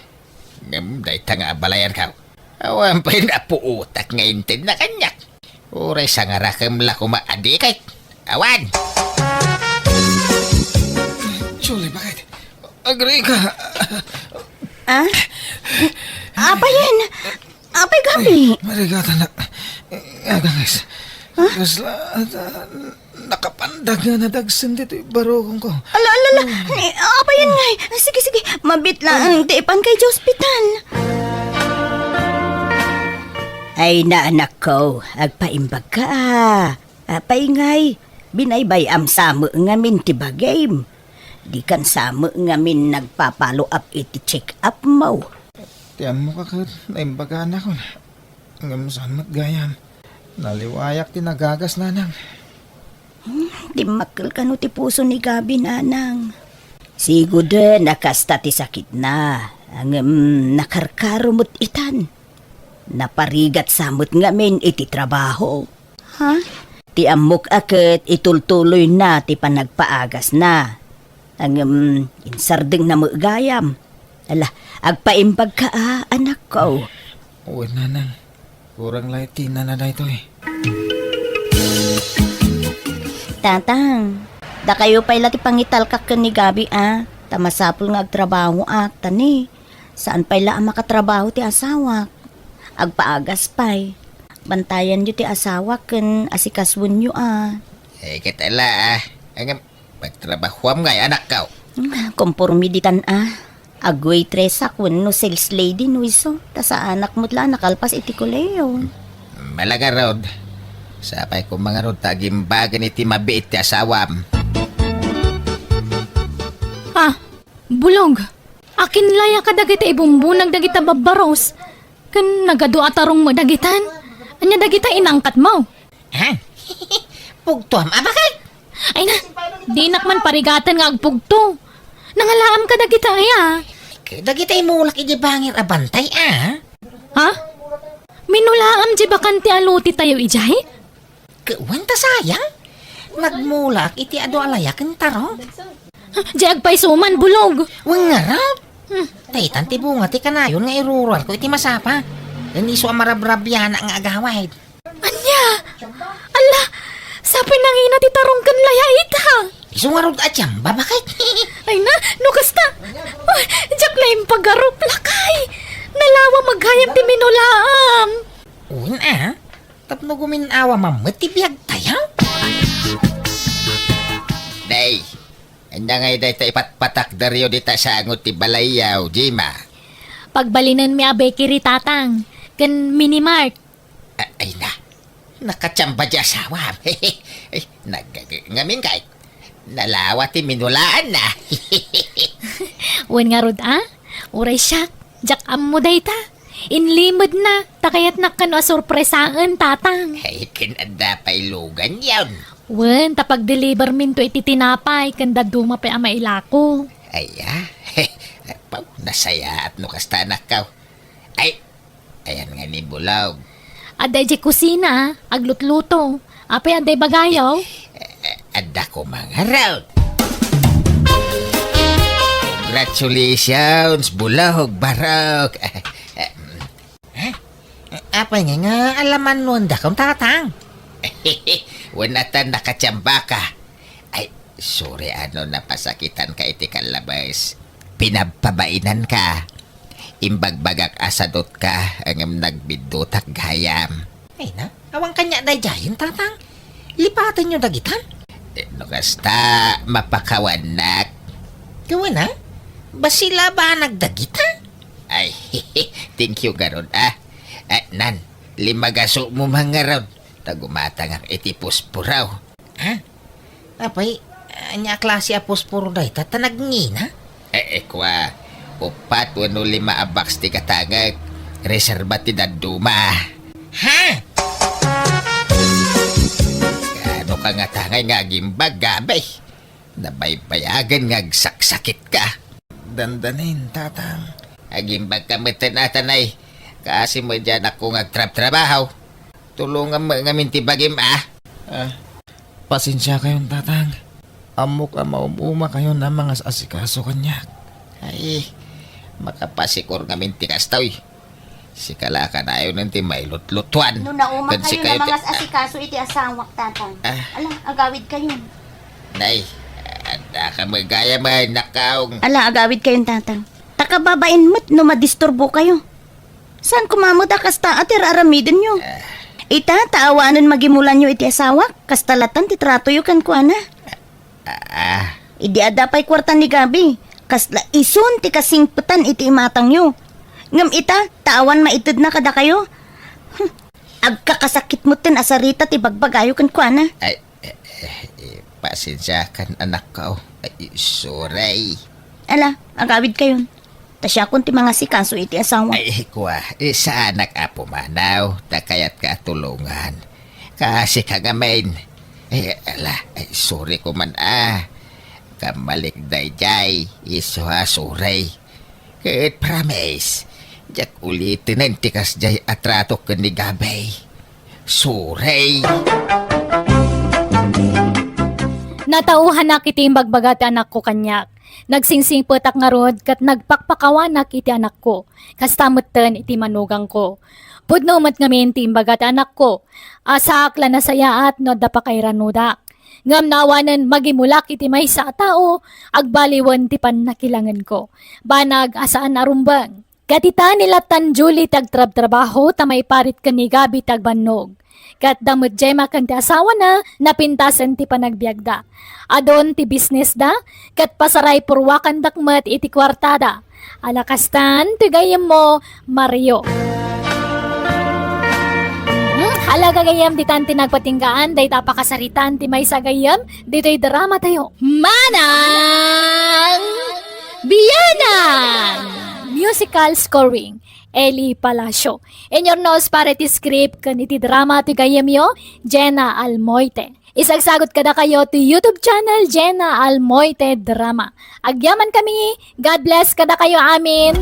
Ngam da ita nga balayan ka. Awan pa'y napuutak nga intid na kanyak. Uray sa nga rakam la ko maadikay. Awan! Julie, bakit? Agree ka. Ah? Apay yan? Apay gabi? Marigata na. Agangis. Kasla, nakapandag nga na dagsan dito barokong ko. Ala. Apay yan ngay. Sige. Mabit lang. Tiipan kay hospital. Ay na anak ko, agpaimbag ka. Apay ngay. Binaybay am samo ngamin ti bagay. Di kan sama ngamin nagpapalo up iti check up mo. Tiyan mo ka ka, naimbaga na ko. Hanggang saan matgayam. Naliwayak tinagagas na nang. Di makal ka no ti puso ni Gabi nanang. Siguro nakasta ti sakit na. Ang nakarkarumot itan. Naparigat samot ngamin iti trabaho. Ha? Ti amok akit itultuloy na ti panagpaagas na. Ang insardeng na magayam. Ala, agpaimbag ka anak ko. Uy, nanang. Kurang laitin na ito eh. Tatang, da kayo pa'y lati pangital ka ni Gabi Tamasapol nga agtrabaho tani. Saan pa'y la makatrabaho ti asawa? Agpaagas pa'y. Bantayan nyo ti asawa kan asikaswon nyo Eh, kitala Ang pagtrabahuam nga anak ko. Kompormiditan Agwaitress ako no sales lady no iso. Ta sa anak mo't la nakalpas iti kuleo. Malaga rod. Sapay ko mga rod tagimbagan iti mabiit ti asawam. Bulog. Akin laya ka dagita ibumbunag dagita babaros. Kan nagadu atarong mo dagitan. Anya dagita inangkat mo. Ha? Pugtuam, bakit? Ay na, di nakman parigatan nga agpugto. Nangalaam ka dagita Dagitay mulak iti bangir abantay Ha? Minulaam di bakanti aluti tayo ijay? Kawan ta sayang. Nagmulak iti ado alayakan taro. Di agpay suman bulog. Wang ngarap. Taytan ti bunga ti kanayon nga irural ko iti masapa. Ganiso ang marabrabyan ang agawid. Anya? Ala, sapay nangina ti tarong kan laya ita. Isungarod at yamba, bakit? Ay na, nukasta. Oh, jak na yung pag-arup lakay. Nalawa maghayam ti minulaam. Uwin tapno guminawa mamatibiyag tayo. Day, anya ngay day ta ipatpatak daryo dita sa angot ti balayaw, Jima. Pagbalinan mi abe kiri tatang. Kan minimart. Ay na, nakachamba di asawa. Ngamin kay. Nalawa ti minulaan na. Wen nga rod Uray siya. Jak am mo dayta. Inlimod na. Takayat nakano sorpresaan tatang. Ay, kinanda pa ilugan yan. Wen, tapag-deliver min to iti tinapay. Kanda duma pa ama ilako. Ay, Pau, nasaya at nukasta anak ka. Ay, ayan nga ni Bulaw. Aday di kusina, aglutluto. Apay aday bagayaw. Ada ko mga round. Congratulations, Bulog, Barok. Apa nga alaman nun da kong tatang? Wanatan nakatsamba ka. Ay, sorry napasakitan ka iti kalabas. Pinabpabainan ka. Imbagbagak asadot ka ang nagbidutak gayam. Ay na, awang kanya da jayin tatang. Lipatan nyo dagitan. Kasta mapakawanak. Kawan basila ba nagdagita? Ay, thank you garon Nan, 5 gaso mo mga ron. tagumatang ang itipuspuraw. Ha? Apay, anya klase a puspuro day tatanagngina? Kwa, upat wano 5 abaks ti katagag, reserba ti daduma. Ha? Ano ka nga tangay nga gimbag gabay? Nabaybayagan nga saksakit ka. Dandanin, tatang. Agimbag ka matanatanay, kasi mo dyan ako trabaho. Tulungan mo nga mintibagim Pasensya kayon, tatang. Amok ang maumuma kayo na mga asikaso kanya. Ay, makapasikor nga mintikas taw Si kalaka na ayaw nanti may lutlutuan. No nauma Kan si kayo na kayo mga asikaso iti asawak tatang. Ah. Ala, agawid kayo. Nay, ada ka magaya may nakaong. Ala, agawid kayo tatang. Takababain mo't no madisturbo kayo. Saan kumamot kasta at iraramidin nyo? Ita, taawanan magimulan nyo iti asawak. Kastalatan ti trato yu kan kuana. Idi adapay kwarta ni Gabi. Kasla isun ti kasingputan iti imatang nyo. Ngam ita, taawan maitid na kada kayo. Agkakasakit mo tin asarita ti bagbagayo kan kuana. Ay, pasensya kan anak ko. Ay, sorry. Ala, agawid kayo. Tasya kun ti mga sikaso iti asawa. Ay, kwa, sa anak apo manaw, takayat ka tulungan. Kasi kagamin. Ay, sorry ko man Kamalik day jay, iso sorry. Kahit promise, jak ulitin ang tikas jay atrato ka ni Gabay. Sorry. Natauhan na kiti bagbagat anak ko kanyak. Nagsingsingpot ak nga rod kat nagpakpakawanak iti anak ko. Kastamutan iti manugang ko. Pudno mat ngamin ti imbagat anak ko. Asak la nasayaat no da pa kay ranudak. Ngam nawanan magimulak iti may sa tao, agbaliwan ti nakilangan ko. Banag asaan arumbang. Katita nila tan Julie tagtrab-trabaho tamay parit ka ni Gabi tagbannog. Kat damot jay makan ti asawa na napintasan ti panagbiagda. Adon ti business da, kat pasaray purwakan dakmat iti kwartada. Alakastan, tigayam mo, Mario. Halaga gayam di tanti nagpatinggaan, day tapakasaritan ti may sagayam, dito'y drama tayo. Manang Biyanan! Musical scoring, Eli Palacio. In your nose para ti script kan iti drama ti gayam yo, Jenna Almoite. Isagsagot kada kayo ti YouTube channel Jenna Almoite Drama. Agyaman kami, God bless kada kayo amin.